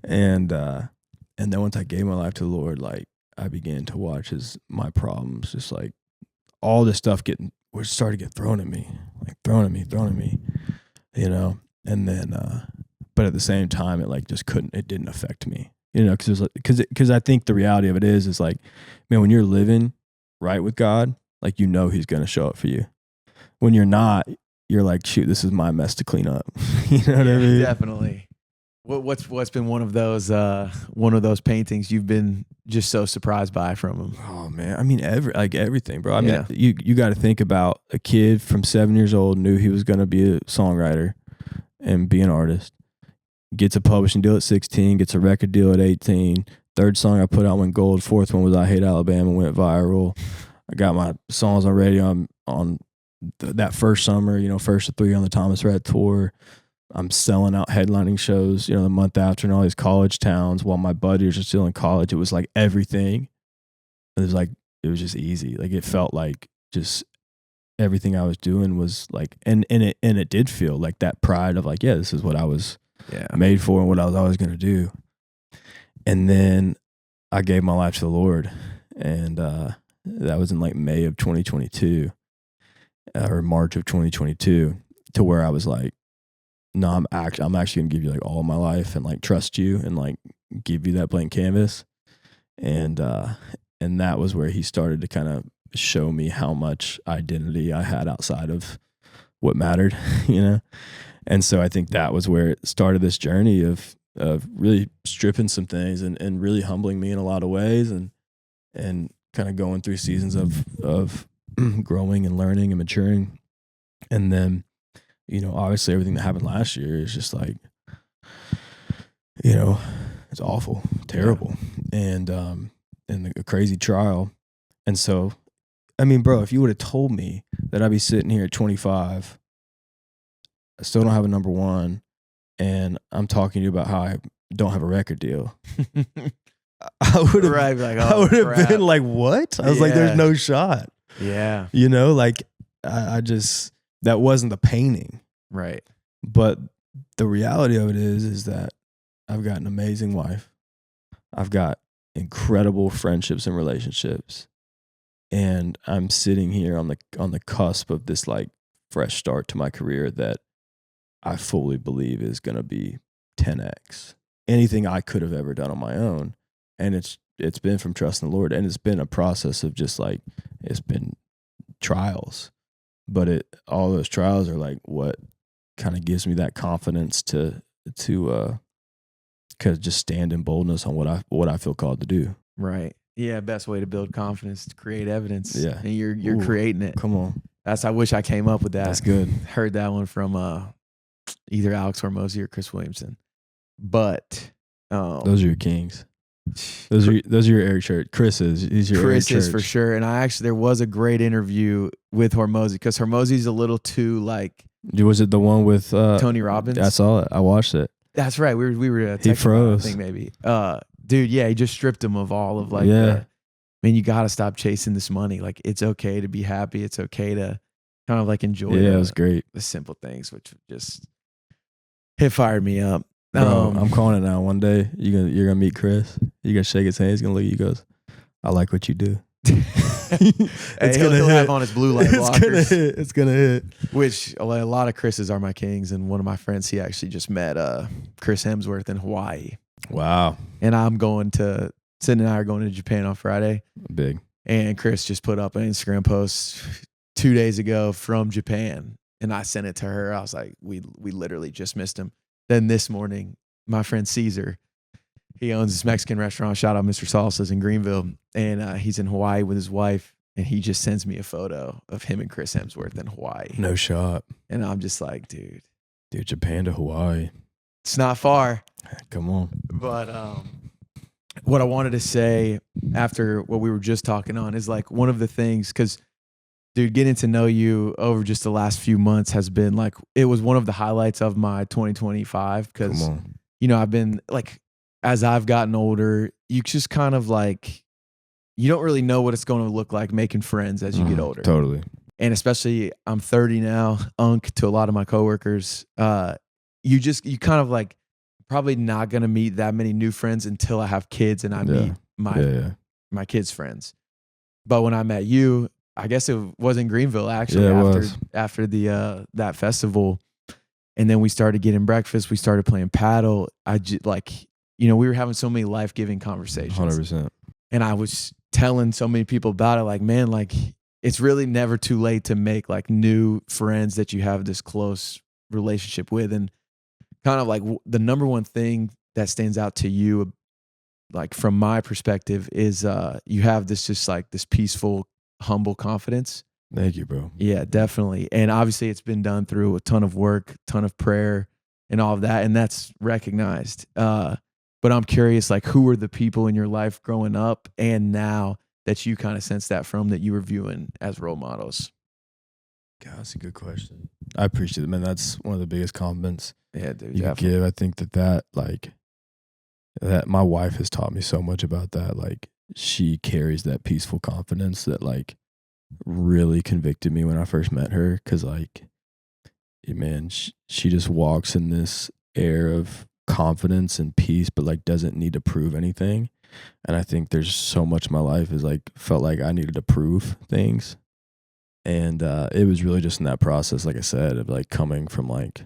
And then once I gave my life to the Lord, like, I began to watch my problems, just like all this stuff started to get thrown at me. And then, but at the same time, it like just it didn't affect me. Because I think the reality of it is like, man, when you're living right with God, like, he's going to show up for you. When you're not, you're like, shoot, this is my mess to clean up. You know what I mean? Definitely. What's been one of those paintings you've been just so surprised by from him? Oh man, I mean everything, bro. I mean, you got to think about a kid from 7 years old knew he was going to be a songwriter and be an artist. Gets a publishing deal at 16, gets a record deal at 18. Third song I put out went gold. Fourth one was I Hate Alabama, went viral. I got my songs on radio on that first summer, first of 3 on the Thomas Rhett tour. I'm selling out headlining shows, the month after in all these college towns while my buddies are still in college. It was like everything. It was just easy. Like, it felt like just everything I was doing was like, and it did feel like that pride of like, yeah, this is what I was made for and what I was always going to do. And then I gave my life to the Lord, and that was in like May of 2022 or March of 2022, to where I was like, no, I'm actually going to give you like all my life and like trust you and like give you that blank canvas. And that was where he started to kind of show me how much identity I had outside of what mattered, you know? And so I think that was where it started, this journey of really stripping some things and really humbling me in a lot of ways, and kind of going through seasons of growing and learning and maturing. And then, you know, obviously everything that happened last year is just like, you know, it's awful, terrible, and a crazy trial. And so, I mean, bro, if you would have told me that I'd be sitting here at 25, I still don't have a number one, and I'm talking to you about how I don't have a record deal, I would have I would have been like, what? I was like, there's no shot. Yeah. You know, like I just, that wasn't the painting. Right. But the reality of it is that I've got an amazing wife. I've got incredible friendships and relationships. And I'm sitting here on the cusp of this like fresh start to my career that I fully believe is going to be 10x anything I could have ever done on my own. And it's been from trusting the Lord, and it's been a process of just like, it's been trials, but all those trials are like what kind of gives me that confidence to just stand in boldness on what I feel called to do. Right. Yeah. Best way to build confidence is to create evidence. Yeah. And you're creating it. Come on. I wish I came up with that. That's good. Heard that one from either Alex Hormozy or Chris Williamson. But those are your kings. Those are your Eric Church. He's your Eric Church. Chris is for sure. And there was a great interview with Hormozy, because Hormozy's a little too like. Was it the one with Tony Robbins? I saw it. I watched it. That's right. We were he froze. I think maybe. Dude, yeah, he just stripped him of all of like. I mean, you got to stop chasing this money. Like, it's okay to be happy. It's okay to kind of like enjoy. Yeah, it was great. The simple things, which just it fired me up. Bro, I'm calling it now. One day you're gonna meet Chris. You gonna shake his hand. He's gonna look at you. He goes, "I like what you do." He'll have on his blue light blockers. It's gonna hit. Which a lot of Chris's are my kings, and one of my friends, he actually just met Chris Hemsworth in Hawaii. Wow. And Sid and I are going to Japan on Friday. Big. And Chris just put up an Instagram post 2 days ago from Japan, and I sent it to her. I was like, we literally just missed him. Then this morning, my friend Caesar, he owns this Mexican restaurant. Shout out Mr. Salsa's in Greenville. And he's in Hawaii with his wife. And he just sends me a photo of him and Chris Hemsworth in Hawaii. No shot. And I'm just like, dude, Japan to Hawaii. It's not far. Come on. But what I wanted to say after what we were just talking on is like one of the things, because dude, getting to know you over just the last few months has been like, it was one of the highlights of my 2025. Because, you know, I've been like, as I've gotten older, you just kind of like, you don't really know what it's going to look like making friends as you get older. Totally. And especially I'm 30 now, to a lot of my coworkers. You kind of like, probably not going to meet that many new friends until I have kids and I meet my kids' friends. But when I met you, I guess it was in Greenville actually after the that festival, and then we started getting breakfast. We started playing paddle. We were having so many life-giving conversations. 100%. And I was telling so many people about it. Like, man, like it's really never too late to make like new friends that you have this close relationship with. And kind of like the number one thing that stands out to you, like from my perspective, is you have this just like this peaceful, humble confidence. Thank you, bro. Yeah, definitely. And obviously it's been done through a ton of work, ton of prayer and all of that. And that's recognized. But I'm curious, like, who were the people in your life growing up and now that you kind of sense that from, that you were viewing as role models? God, that's a good question. I appreciate it, man. That's one of the biggest compliments you give. I think that my wife has taught me so much about that. Like, she carries that peaceful confidence that, like, really convicted me when I first met her, because like, man, she just walks in this air of confidence and peace, but like doesn't need to prove anything. And I think there's so much of my life is like felt like I needed to prove things. And it was really just in that process, like I said, of like coming from like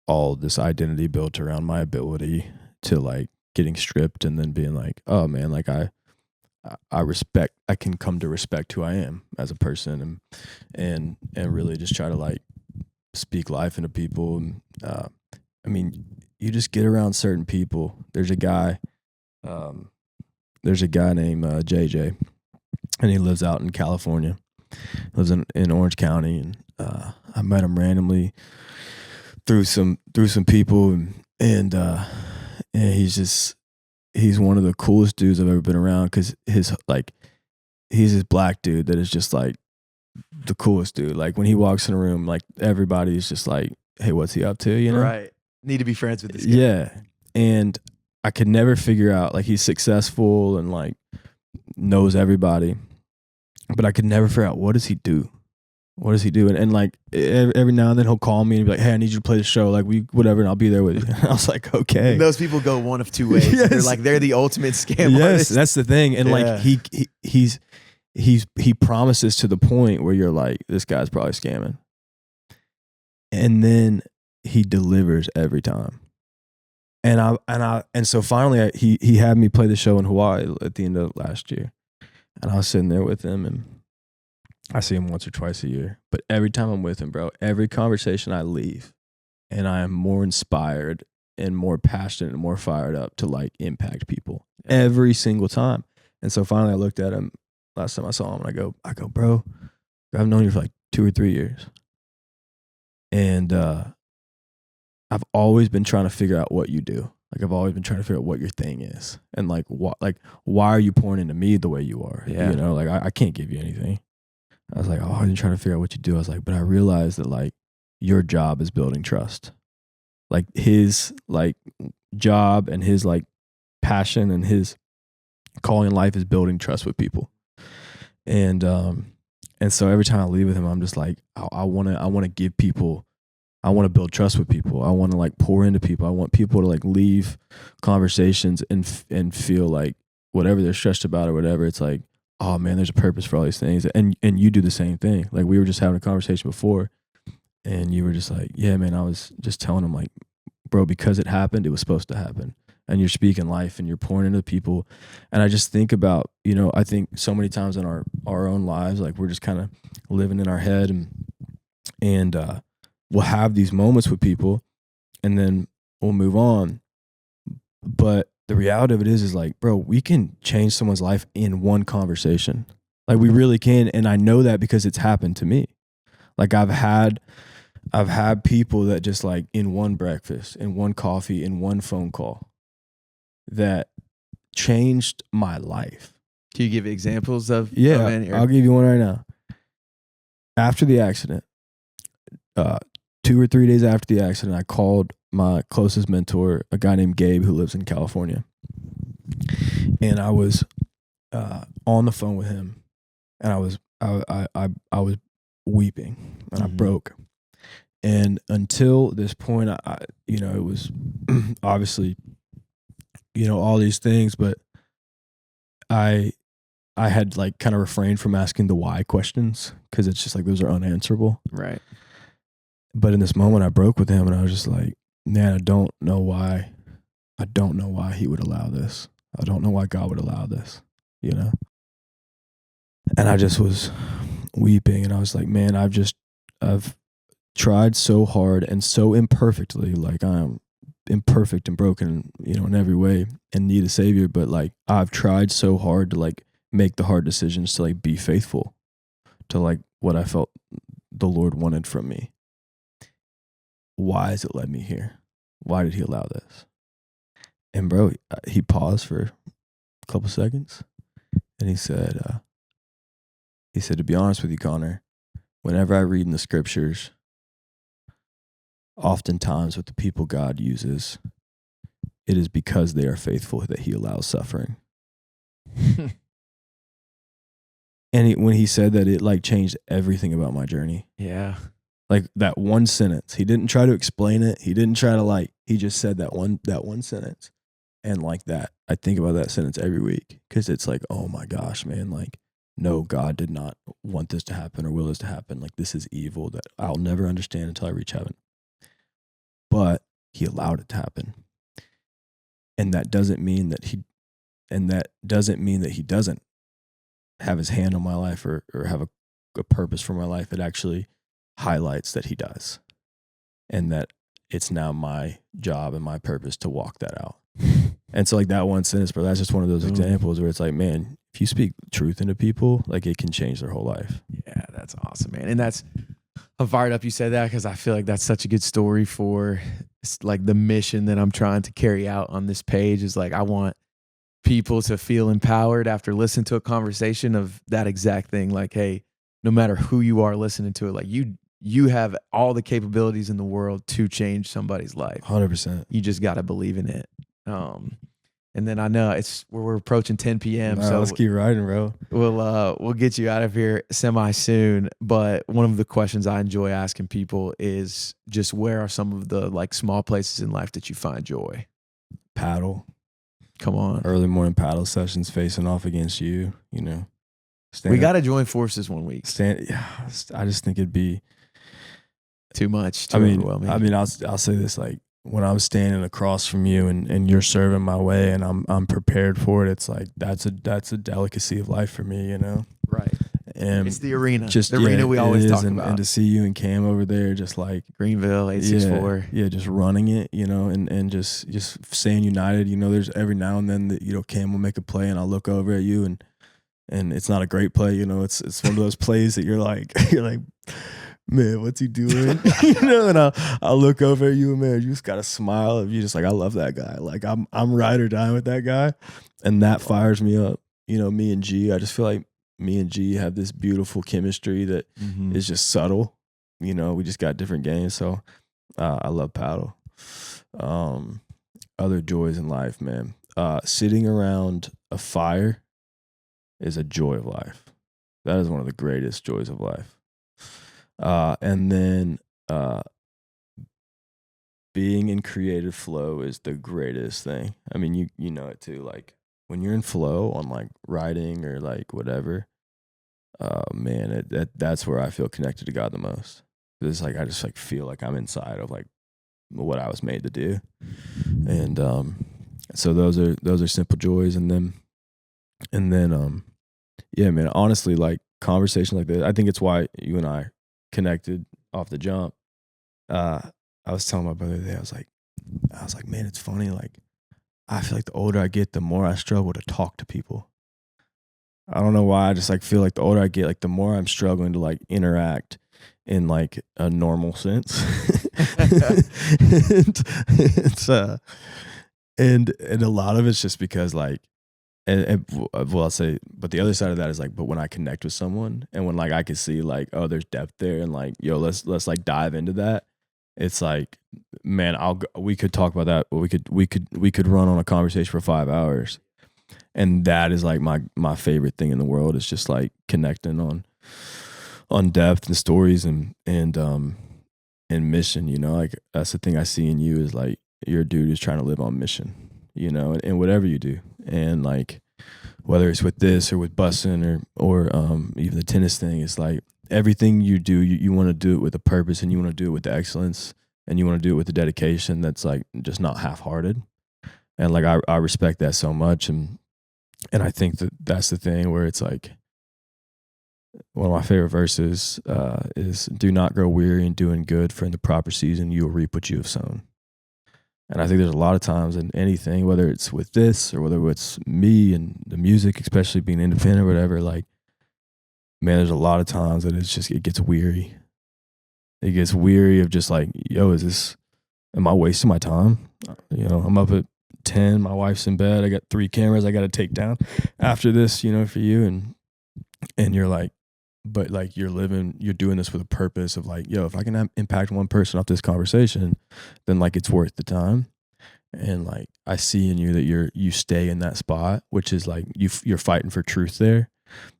all this identity built around my ability to like getting stripped, and then being like, oh man, like I can come to respect who I am as a person, and really just try to like speak life into people. And I mean, you just get around certain people. There's a guy named JJ, and he lives out in California. He lives in Orange County, and I met him randomly through some people, and he's one of the coolest dudes I've ever been around, because he's this black dude that is just like the coolest dude. Like when he walks in a room, like everybody's just like, hey, what's he up to? You know? Right. Need to be friends with this guy. Yeah. And I could never figure out, like, he's successful and like knows everybody, but I could never figure out, what does he do? What does he do? And like every now and then he'll call me and be like, hey, I need you to play the show. Like whatever. And I'll be there with you. I was like, okay. And those people go one of two ways. Yes. They're the ultimate scam Yes, artist. that's the thing. And like he promises to the point where you're like, this guy's probably scamming. And then he delivers every time. And so finally he had me play the show in Hawaii at the end of last year. And I was sitting there with him, and I see him once or twice a year. But every time I'm with him, bro, every conversation I leave, and I am more inspired and more passionate and more fired up to like impact people every single time. And so finally I looked at him last time I saw him, and I go, bro, I've known you for like 2 or 3 years. And I've always been trying to figure out what you do. Like I've always been trying to figure out what your thing is. And like why are you pouring into me the way you are? Yeah. You know, like I can't give you anything. I was like, oh, I've been trying to figure out what you do. I was like, but I realized that like your job is building trust. Like his like job and his like passion and his calling in life is building trust with people. And so every time I leave with him, I'm just like, I want to give people, I want to build trust with people. I want to like pour into people. I want people to like leave conversations and feel like whatever they're stressed about or whatever, it's like, oh man, there's a purpose for all these things. And you do the same thing. Like we were just having a conversation before, and you were just like, yeah, man, I was just telling him like, bro, because it happened, it was supposed to happen. And you're speaking life and you're pouring into people. And I just think about, you know, I think so many times in our own lives, like we're just kind of living in our head, and we'll have these moments with people and then we'll move on. But the reality of it is like, bro, we can change someone's life in one conversation. Like we really can. And I know that because it's happened to me. Like I've had people that just like in one breakfast, in one coffee, in one phone call that changed my life. Can you give examples of? Yeah, I'll give you one right now. After the accident, 2 or 3 days after the accident, I called my closest mentor, a guy named Gabe who lives in California. And I was on the phone with him, and I was weeping, and I broke. And until this point, I you know, it was obviously, you know, all these things, but I had like kind of refrained from asking the why questions, because it's just like those are unanswerable. Right. But in this moment, I broke with him, and I was just like, man, I don't know why he would allow this. I don't know why God would allow this, you know? And I just was weeping, and I was like, man, I've tried so hard and so imperfectly. Like I am imperfect and broken, you know, in every way and need a savior. But like, I've tried so hard to like make the hard decisions to like be faithful to like what I felt the Lord wanted from me. Why has it led me here? Why did he allow this? And bro, he paused for a couple seconds, and he said, to be honest with you, Connor, whenever I read in the scriptures, oftentimes with the people God uses, it is because they are faithful that he allows suffering. And when he said that, it like changed everything about my journey. Yeah. Like that one sentence. He didn't try to explain it. He didn't try to like, he just said that one sentence. And like that, I think about that sentence every week because it's like, oh my gosh, man, like, no, God did not want this to happen or will this to happen. Like, this is evil that I'll never understand until I reach heaven. But he allowed it to happen. And that doesn't mean that he doesn't have his hand on my life or have a purpose for my life. It actually highlights that he does. And that it's now my job and my purpose to walk that out. And so like that one sentence, bro, that's just one of those examples where it's like, man, if you speak truth into people, like it can change their whole life. Yeah, that's awesome, man. And I'm fired up you said that because I feel like that's such a good story for like the mission that I'm trying to carry out on this page is like, I want people to feel empowered after listening to a conversation of that exact thing. Like, hey, no matter who you are listening to it, like you have all the capabilities in the world to change somebody's life. 100%. You just got to believe in it. And then I know we're approaching 10 p.m. So let's keep riding, bro. We'll get you out of here semi soon. But one of the questions I enjoy asking people is just where are some of the like small places in life that you find joy? Paddle. Come on. Early morning paddle sessions facing off against you, you know. We got to join forces one week. I just think it'd be too much. Overwhelming. I'll say this, like when I'm standing across from you and you're serving my way and I'm prepared for it, it's like that's a delicacy of life for me, you know. Right. And it's the arena. Just the arena we always talk about. And to see you and Cam over there, just like Greenville 864. Yeah, just running it, you know, and just staying united. You know, there's every now and then that, you know, Cam will make a play and I'll look over at you and it's not a great play, you know. It's one of those plays that you're like, man, what's he doing? You know, and I'll look over at you and man, you just got a smile of you just like, I love that guy. Like I'm ride or die with that guy. And that fires me up. You know, me and G, I just feel like me and G have this beautiful chemistry that is just subtle. You know, we just got different games. So I love paddle. Other joys in life, man. Sitting around a fire is a joy of life. That is one of the greatest joys of life. And then being in creative flow is the greatest thing. I mean, you know it too. Like when you're in flow on like writing or like whatever, man, that's where I feel connected to God the most. It's like I just like feel like I'm inside of like what I was made to do, and so those are simple joys, and then yeah, man, honestly, like conversation like this, I think it's why you and I connected off the jump. I was telling my brother today, I was like, man, it's funny. Like, I feel like the older I get, the more I struggle to talk to people. I don't know why. I just like feel like the older I get, like the more I'm struggling to like interact in like a normal sense. and a lot of it's just because like, well, I'll say, but the other side of that is like, but when I connect with someone and when like I can see like, oh, there's depth there and like, yo, let's like dive into that. It's like, man, we could talk about that, but we could run on a conversation for 5 hours. And that is like my favorite thing in the world is just like connecting on depth and stories and mission, you know, like that's the thing I see in you is like, you're a dude who's trying to live on mission, you know, and whatever you do. And like, whether it's with this or with bussing or even the tennis thing, it's like everything you do, you want to do it with a purpose and you want to do it with the excellence and you want to do it with the dedication that's like just not half-hearted. And like, I respect that so much. And I think that's the thing where it's like, one of my favorite verses is do not grow weary in doing good, for in the proper season you will reap what you have sown. And I think there's a lot of times in anything, whether it's with this or whether it's me and the music, especially being independent or whatever, like, man, there's a lot of times that it gets weary. It gets weary of just like, yo, am I wasting my time? You know, I'm up at 10, my wife's in bed, I got 3 cameras I got to take down after this, you know, for you. And you're like, but like you're doing this with a purpose of like, yo, if I can impact one person off this conversation, then like it's worth the time. And like I see in you that you stay in that spot, which is like you're fighting for truth there.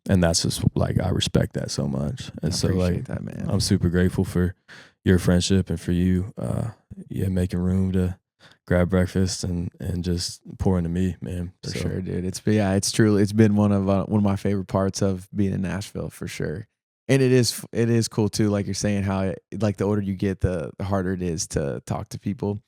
And that's just like, I respect that so much. And so like, that, man. I'm super grateful for your friendship and for you, making room to grab breakfast and just pour into me, man. For sure, dude. It's been one of my favorite parts of being in Nashville, for sure. And it is cool too, like you're saying, how like the older you get, the harder it is to talk to people.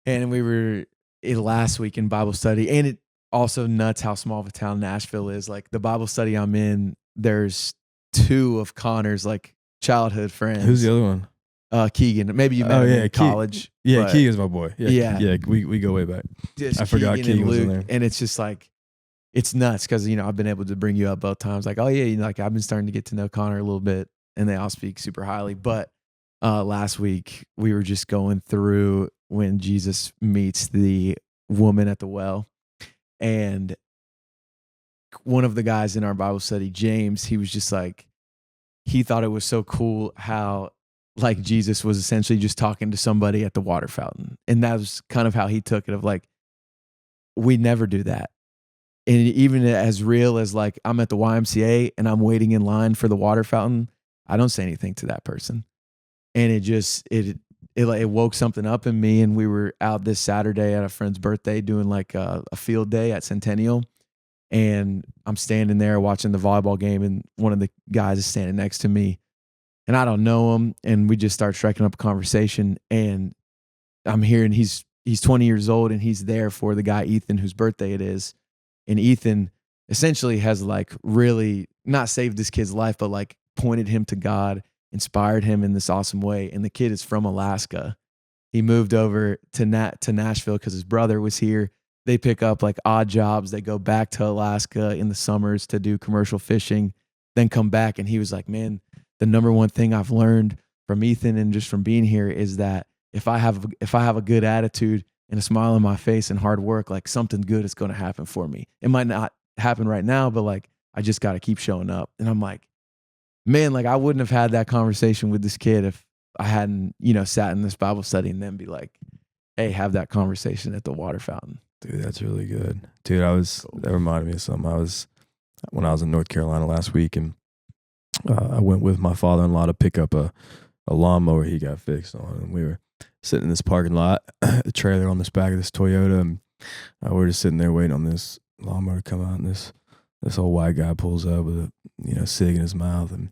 And we were last week in Bible study, and it also nuts how small of a town Nashville is. Like the Bible study I'm in, there's 2 of Connor's like childhood friends. Who's the other one? Keegan. Maybe you met him in college. Yeah, Keegan's my boy. Yeah. We go way back. Just I forgot Keegan was in there. And it's just like, it's nuts because, I've been able to bring you up both times. Like, oh yeah, like I've been starting to get to know Connor a little bit, and they all speak super highly. But last week we were just going through when Jesus meets the woman at the well, and one of the guys in our Bible study, James, he was just like, he thought it was so cool how like Jesus was essentially just talking to somebody at the water fountain. And that was kind of how he took it, of like, we never do that. And even as real as like, I'm at the YMCA and I'm waiting in line for the water fountain, I don't say anything to that person. And it woke something up in me. And we were out this Saturday at a friend's birthday doing like a field day at Centennial. And I'm standing there watching the volleyball game, and one of the guys is standing next to me, and I don't know him. And we just start striking up a conversation, and I'm hearing he's 20 years old, and he's there for the guy, Ethan, whose birthday it is. And Ethan essentially has like really not saved this kid's life, but like pointed him to God, inspired him in this awesome way. And the kid is from Alaska. He moved over to Nashville because his brother was here. They pick up like odd jobs. They go back to Alaska in the summers to do commercial fishing, then come back. And he was like, man, the number one thing I've learned from Ethan and just from being here is that if I have a good attitude and a smile on my face and hard work, like something good is going to happen for me. It might not happen right now, but like, I just got to keep showing up. And I'm like, man, like I wouldn't have had that conversation with this kid if I hadn't, sat in this Bible study and then be like, hey, have that conversation at the water fountain. Dude, that's really good. Dude, that reminded me of something. When I was in North Carolina last week, and I went with my father-in-law to pick up a lawnmower he got fixed on. And we were sitting in this parking lot, the trailer on this back of this Toyota, and we were just sitting there waiting on this lawnmower to come out, and this old white guy pulls up with a cig in his mouth, and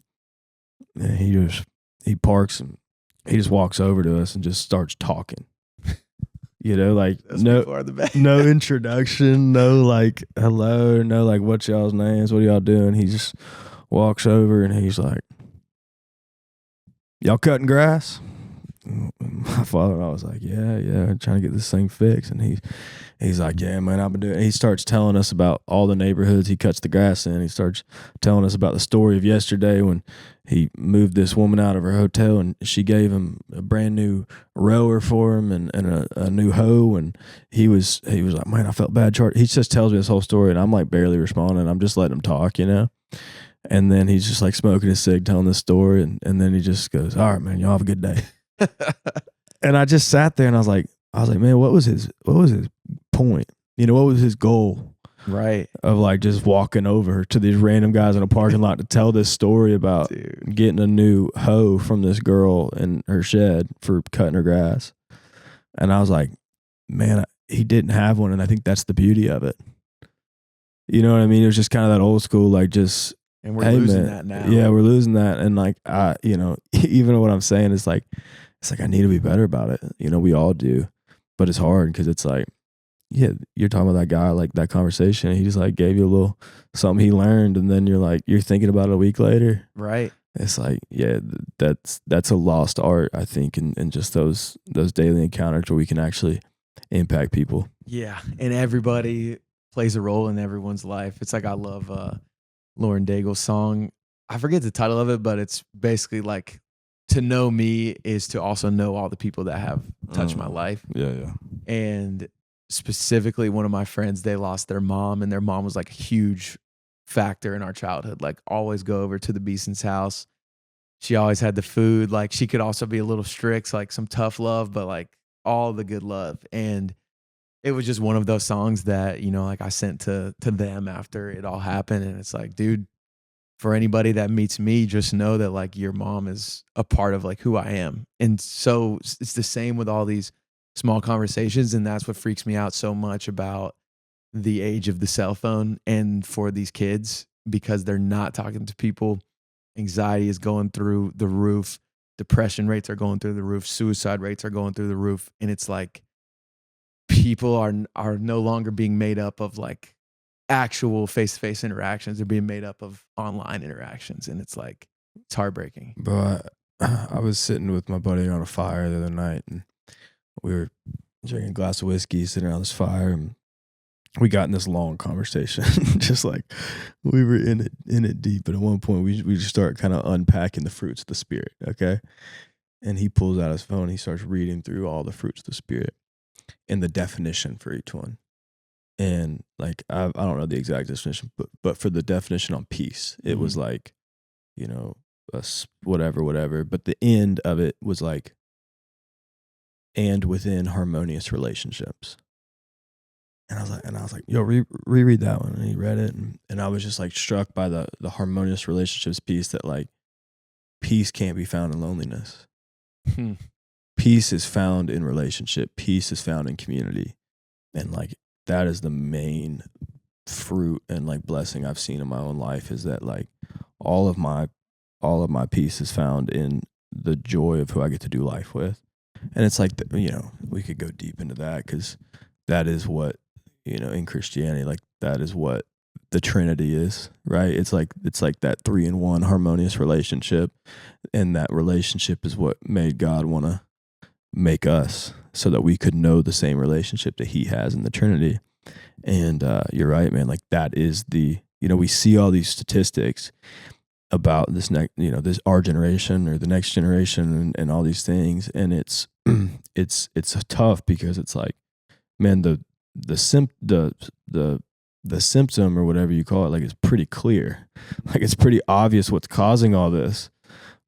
he parks, and he just walks over to us and just starts talking. Like no introduction, no like hello, no like what's y'all's names, what are y'all doing? He just walks over and he's like, y'all cutting grass? My father-in-law was like, yeah, trying to get this thing fixed. And he's like, yeah, man, I've been doing it. He starts telling us about all the neighborhoods he cuts the grass in. He starts telling us about the story of yesterday when he moved this woman out of her hotel, and she gave him a brand new rower for him and a new hoe. And he was like, man, I felt bad. He just tells me this whole story, and I'm like barely responding. I'm just letting him talk, And then he's just like smoking his cig, telling this story. And then he just goes, all right, man, y'all have a good day. And I just sat there and I was like, man, what was his point? What was his goal? Right. Of like just walking over to these random guys in a parking lot to tell this story about getting a new hoe from this girl in her shed for cutting her grass. And I was like, man, he didn't have one. And I think that's the beauty of it. You know what I mean? It was just kind of that old school, like just, and we're losing that now. Yeah, we're losing that. And like, even what I'm saying is like, it's like, I need to be better about it. We all do, but it's hard because it's like, yeah, you're talking about that guy, like that conversation. He just like gave you a little something he learned. And then you're thinking about it a week later. Right. It's like, yeah, that's a lost art, I think. And just those daily encounters where we can actually impact people. Yeah. And everybody plays a role in everyone's life. It's like, I love Lauren Daigle's song. I forget the title of it, but it's basically like, to know me is to also know all the people that have touched my life. Yeah. And specifically, one of my friends, they lost their mom, and their mom was like a huge factor in our childhood. Like, always go over to the Beeson's house. She always had the food. Like, she could also be a little strict, like some tough love, but like all the good love. And it was just one of those songs that, you know, like I sent to them after it all happened. And it's like, dude, for anybody that meets me, just know that like your mom is a part of like who I am. And so it's the same with all these small conversations. And that's what freaks me out so much about the age of the cell phone and for these kids, because they're not talking to people. Anxiety is going through the roof. Depression rates are going through the roof. Suicide rates are going through the roof. And it's like people are no longer being made up of like actual face-to-face interactions. They're being made up of online interactions. And it's like, it's heartbreaking. Bro, I was sitting with my buddy on a fire the other night, and we were drinking a glass of whiskey, sitting around this fire, and we got in this long conversation. Just like we were in it deep. But at one point we just start kind of unpacking the fruits of the spirit. Okay. And he pulls out his phone. He starts reading through all the fruits of the spirit and the definition for each one. And like, I don't know the exact definition, but for the definition on peace, it was like, you know, whatever. But the end of it was like, and within harmonious relationships. And I was like, yo, reread that one. And he read it. And I was just like struck by the harmonious relationships piece, that like peace can't be found in loneliness. Peace is found in relationship. Peace is found in community. And like, that is the main fruit and like blessing I've seen in my own life, is that like all of my peace is found in the joy of who I get to do life with. And it's like, you know, we could go deep into that, because that is what, you know, in Christianity, like that is what the Trinity is, right? It's like that 3-in-1 harmonious relationship. And that relationship is what made God want to make us, so that we could know the same relationship that he has in the Trinity. And you're right, man. Like that is the, you know, we see all these statistics about this next, you know, this our generation or the next generation and all these things. And it's tough, because it's like, man, the symptom or whatever you call it, like it's pretty clear. Like it's pretty obvious what's causing all this,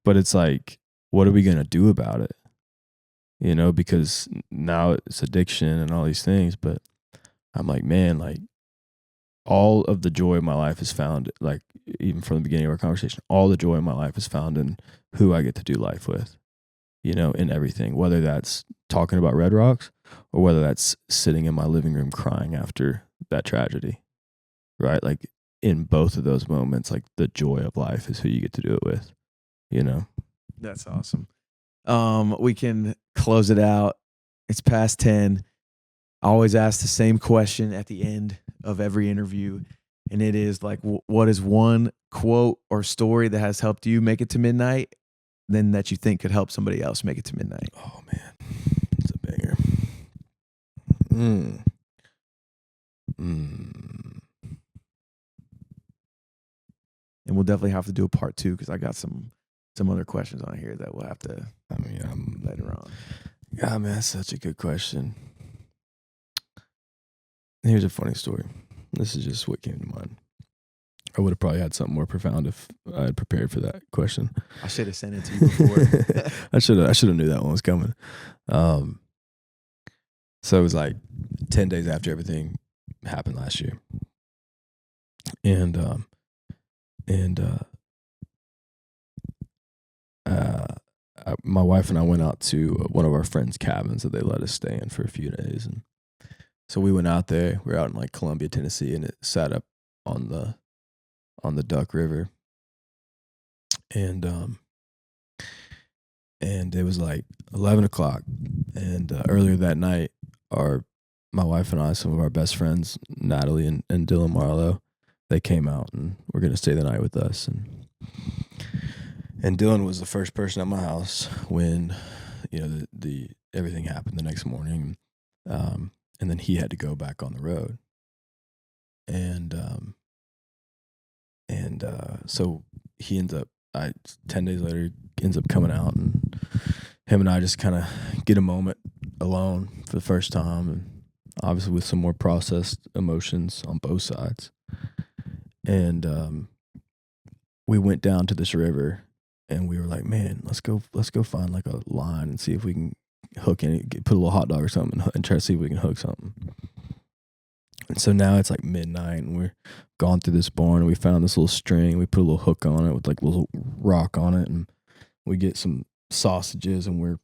but it's like, what are we going to do about it? You know, because now it's addiction and all these things. But I'm like, man, like all of the joy of my life is found, like even from the beginning of our conversation, all the joy of my life is found in who I get to do life with, you know, in everything, whether that's talking about Red Rocks or whether that's sitting in my living room crying after that tragedy, right? Like in both of those moments, like the joy of life is who you get to do it with, you know? That's awesome. We can close it out. It's past 10. I always ask the same question at the end of every interview. And it is like, what is one quote or story that has helped you make it to midnight, then that you think could help somebody else make it to midnight? Oh man, it's a banger. And we'll definitely have to do a part 2, because I got some other questions on here that we'll have to, later on. Yeah, man, that's such a good question. Here's a funny story. This is just what came to mind. I would have probably had something more profound if I had prepared for that question. I should have sent it to you before. I should have knew that one was coming. So it was like 10 days after everything happened last year. And my wife and I went out to one of our friends' cabins that they let us stay in for a few days. And so we went out there. We were out in like Columbia, Tennessee, and it sat up on the Duck River. And it was like 11 o'clock. And earlier that night, my wife and I, some of our best friends, Natalie and Dylan Marlow, they came out and were going to stay the night with us. And Dylan was the first person at my house when, you know, the everything happened the next morning. And then he had to go back on the road. And so he ends up, 10 days later, he ends up coming out, and him and I just kind of get a moment alone for the first time, and obviously with some more processed emotions on both sides. And we went down to this river, and we were like, man, let's go find like a line and see if we can hook in it, put a little hot dog or something, and try to see if we can hook something. And so now it's like midnight, and we're gone through this barn, and we found this little string. We put a little hook on it with like a little rock on it, and we get some sausages, and we're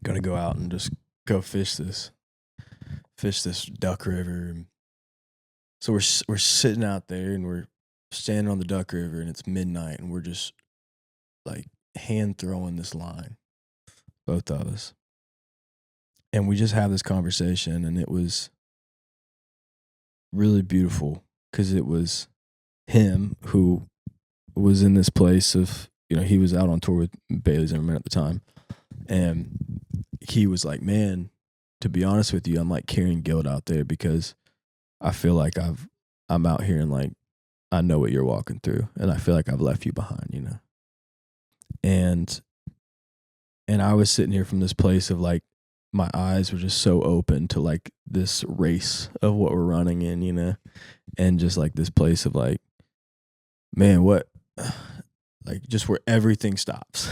gonna go out and just go fish this duck river. So we're sitting out there, and we're standing on the duck river, and it's midnight, and we're just like hand throwing this line, both of us, and we just have this conversation, and it was really beautiful because it was him who was in this place of, he was out on tour with Bailey Zimmerman at the time, and he was like, man, to be honest with you, I'm like carrying guilt out there because I feel like I'm out here and like I know what you're walking through, and I feel like I've left you behind, and I was sitting here from this place of like my eyes were just so open to like this race of what we're running in, and just like this place of like, man, what, like just where everything stops,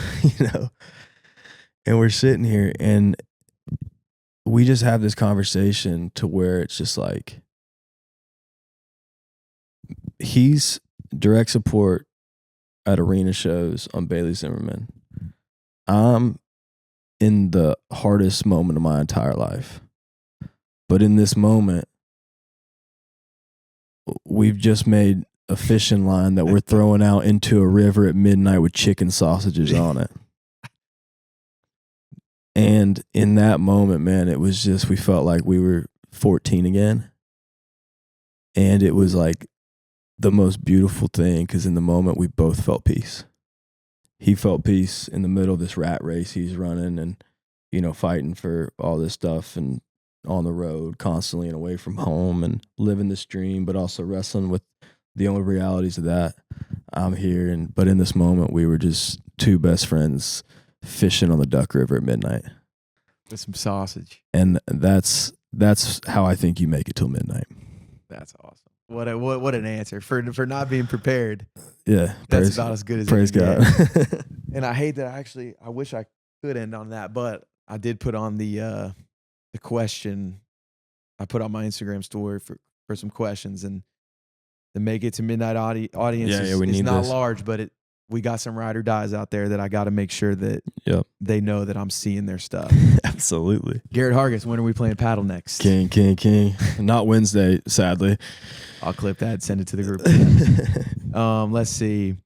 and we're sitting here and we just have this conversation to where it's just like, he's direct support at arena shows on Bailey Zimmerman. I'm in the hardest moment of my entire life. But in this moment, we've just made a fishing line that we're throwing out into a river at midnight with chicken sausages on it. And in that moment, man, it was just, we felt like we were 14 again. And it was like the most beautiful thing because in the moment we both felt peace. He felt peace in the middle of this rat race he's running and, fighting for all this stuff and on the road constantly and away from home and living this dream, but also wrestling with the only realities of that. I'm here, but in this moment we were just two best friends fishing on the Duck River at midnight. With some sausage. And that's how I think you make it till midnight. That's awesome. What an answer for not being prepared. Yeah, that's about as good as praise God. And I hate that. I wish I could end on that, but I did put on the question. I put on my Instagram story for some questions, and the Make It to Midnight audience is not large, but we got some ride or dies out there that I got to make sure that they know that I'm seeing their stuff. Absolutely. Garrett Hargis, when are we playing paddle next? King. Not Wednesday, sadly. I'll clip that, send it to the group. Let's see.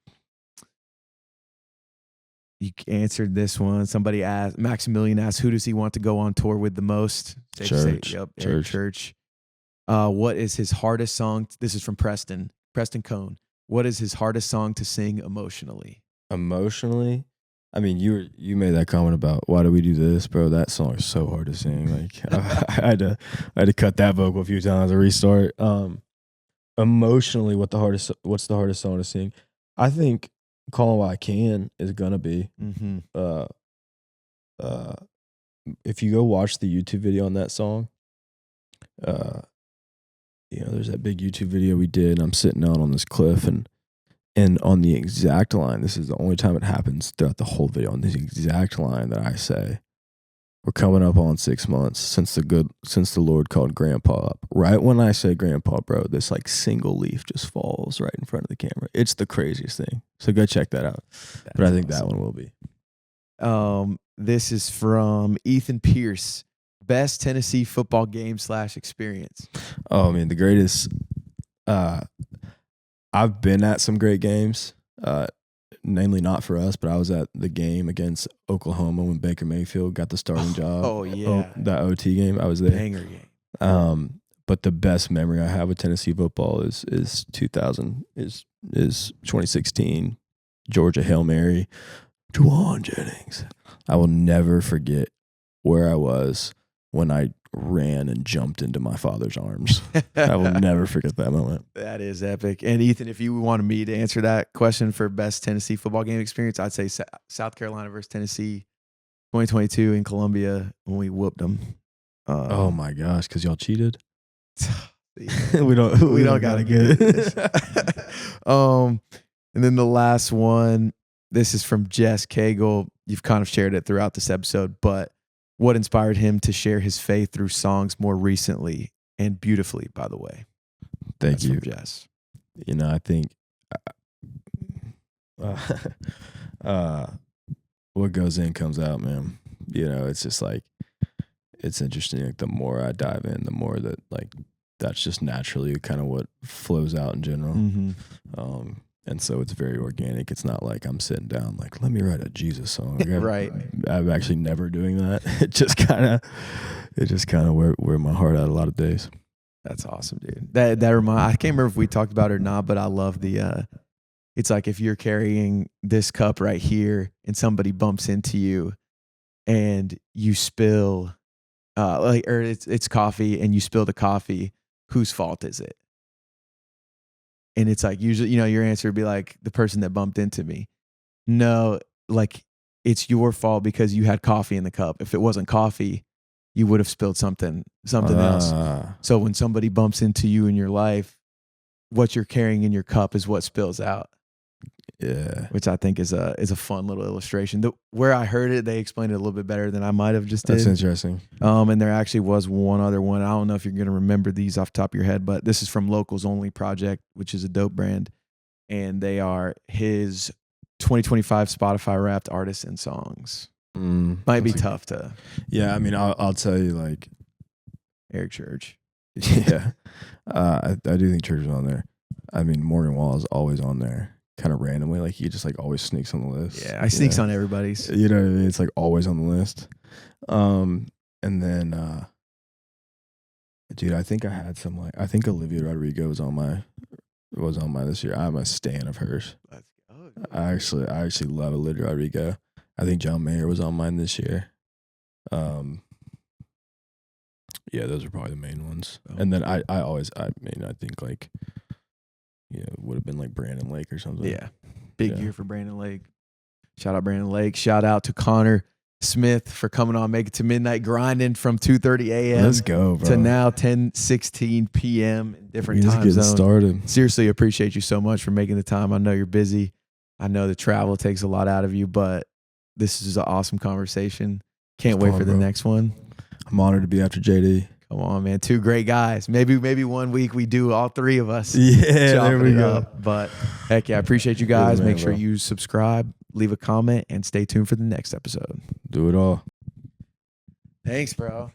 You answered this one. Somebody asked, Maximilian asked, who does he want to go on tour with the most? Church. What is his hardest song? This is from Preston Cone. What is his hardest song to sing emotionally? Emotionally? I mean, you made that comment about why do we do this, bro? That song is so hard to sing. Like I had to cut that vocal a few times to restart. Emotionally, what's the hardest song to sing? I think Callin' While I Can is gonna be. Mm-hmm. If you go watch the YouTube video on that song, there's that big YouTube video we did, and I'm sitting out on this cliff, and on the exact line, this is the only time it happens throughout the whole video, on this exact line that I say, we're coming up on 6 months since the Lord called Grandpa up. Right when I say Grandpa, bro, this like single leaf just falls right in front of the camera. It's the craziest thing. So go check that out. But I think that one will be. This is from Ethan Pierce. Best Tennessee football game / experience. Oh, I mean, the greatest. I've been at some great games, namely not for us, but I was at the game against Oklahoma when Baker Mayfield got the starting job. Oh, yeah. That OT game, I was there. Banger game. But the best memory I have with Tennessee football is 2016, Georgia Hail Mary, Juwan Jennings. I will never forget where I was when I ran and jumped into my father's arms. I will never forget that moment. That is epic. And Ethan, if you wanted me to answer that question for best Tennessee football game experience, I'd say South Carolina versus Tennessee 2022 in Columbia when we whooped them. Oh my gosh, because y'all cheated? we don't got to get it. And then the last one, this is from Jess Cagle. You've kind of shared it throughout this episode, but What inspired him to share his faith through songs more recently and beautifully, by the way? Thank That's you. from Jess. You know, I think what goes in comes out, man. You know, it's just like, it's interesting. Like, the more I dive in, the more that, like, that's just naturally kind of what flows out in general. Mm-hmm. And so it's very organic. It's not like I'm sitting down like, let me write a Jesus song. Like, Right. I'm actually never doing that. It just kind of wear my heart out a lot of days. That's awesome, dude. I can't remember if we talked about it or not, but I love the, it's like if you're carrying this cup right here and somebody bumps into you and you spill, or it's coffee and you spill the coffee, whose fault is it? And it's like, usually, you know, your answer would be like, the person that bumped into me. No, like, it's your fault because you had coffee in the cup. If it wasn't coffee, you would have spilled something else. So when somebody bumps into you in your life, what you're carrying in your cup is what spills out. Yeah. Which I think is a fun little illustration. Where I heard it, they explained it a little bit better than I might have just did. That's interesting. And there actually was one other one. I don't know if you're going to remember these off the top of your head, but this is from Locals Only Project, which is a dope brand. And they are his 2025 Spotify Wrapped artists and songs. Might be tough to. Yeah, I mean, I'll tell you, like, Eric Church. Yeah, I do think Church is on there. I mean, Morgan Wall is always on there, kind of randomly. Like, he just like always sneaks on the list. Yeah, I sneaks on everybody's. You know what I mean? It's like always on the list. And then, dude, I think I had some I think Olivia Rodrigo was on my this year. I'm a stan of hers. Let's go. I actually love Olivia Rodrigo. I think John Mayer was on mine this year. Yeah, those are probably the main ones. And then I think like, yeah, it would have been like Brandon Lake or something. Yeah. Big year for Brandon Lake. Shout out Brandon Lake. Shout out to Connor Smith for coming on Make It to Midnight, grinding from 2:30 a.m. Let's go, bro. To now 10:16 p.m. in different We're just time getting zones. started. Seriously, appreciate you so much for making the time. I know you're busy. I know the travel takes a lot out of you, but this is an awesome conversation. Can't wait for the next one. I'm honored to be after JD. Come on, man. Two great guys. Maybe 1 week we do all three of us. Yeah, there we go. But heck yeah, I appreciate you guys. Good man, Make sure bro. you subscribe, leave a comment, and stay tuned for the next episode. Do it all. Thanks, bro.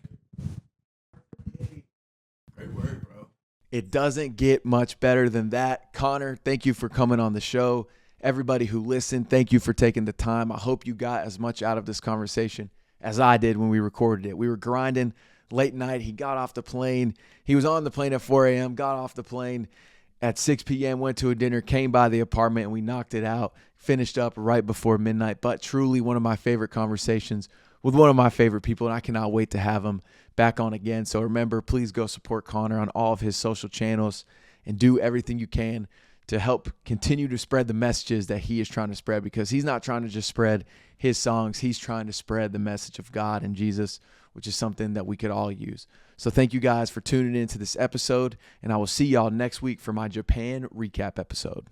Great work, bro. It doesn't get much better than that. Connor, thank you for coming on the show. Everybody who listened, thank you for taking the time. I hope you got as much out of this conversation as I did when we recorded it. We were grinding late night. He got off the plane. He was on the plane at 4 a.m., got off the plane at 6 p.m., went to a dinner, came by the apartment, and we knocked it out, finished up right before midnight. But truly one of my favorite conversations with one of my favorite people, and I cannot wait to have him back on again. So remember, please go support Connor on all of his social channels and do everything you can to help continue to spread the messages that he is trying to spread, because he's not trying to just spread his songs. He's trying to spread the message of God and Jesus, which is something that we could all use. So thank you guys for tuning in to this episode, and I will see y'all next week for my Japan recap episode.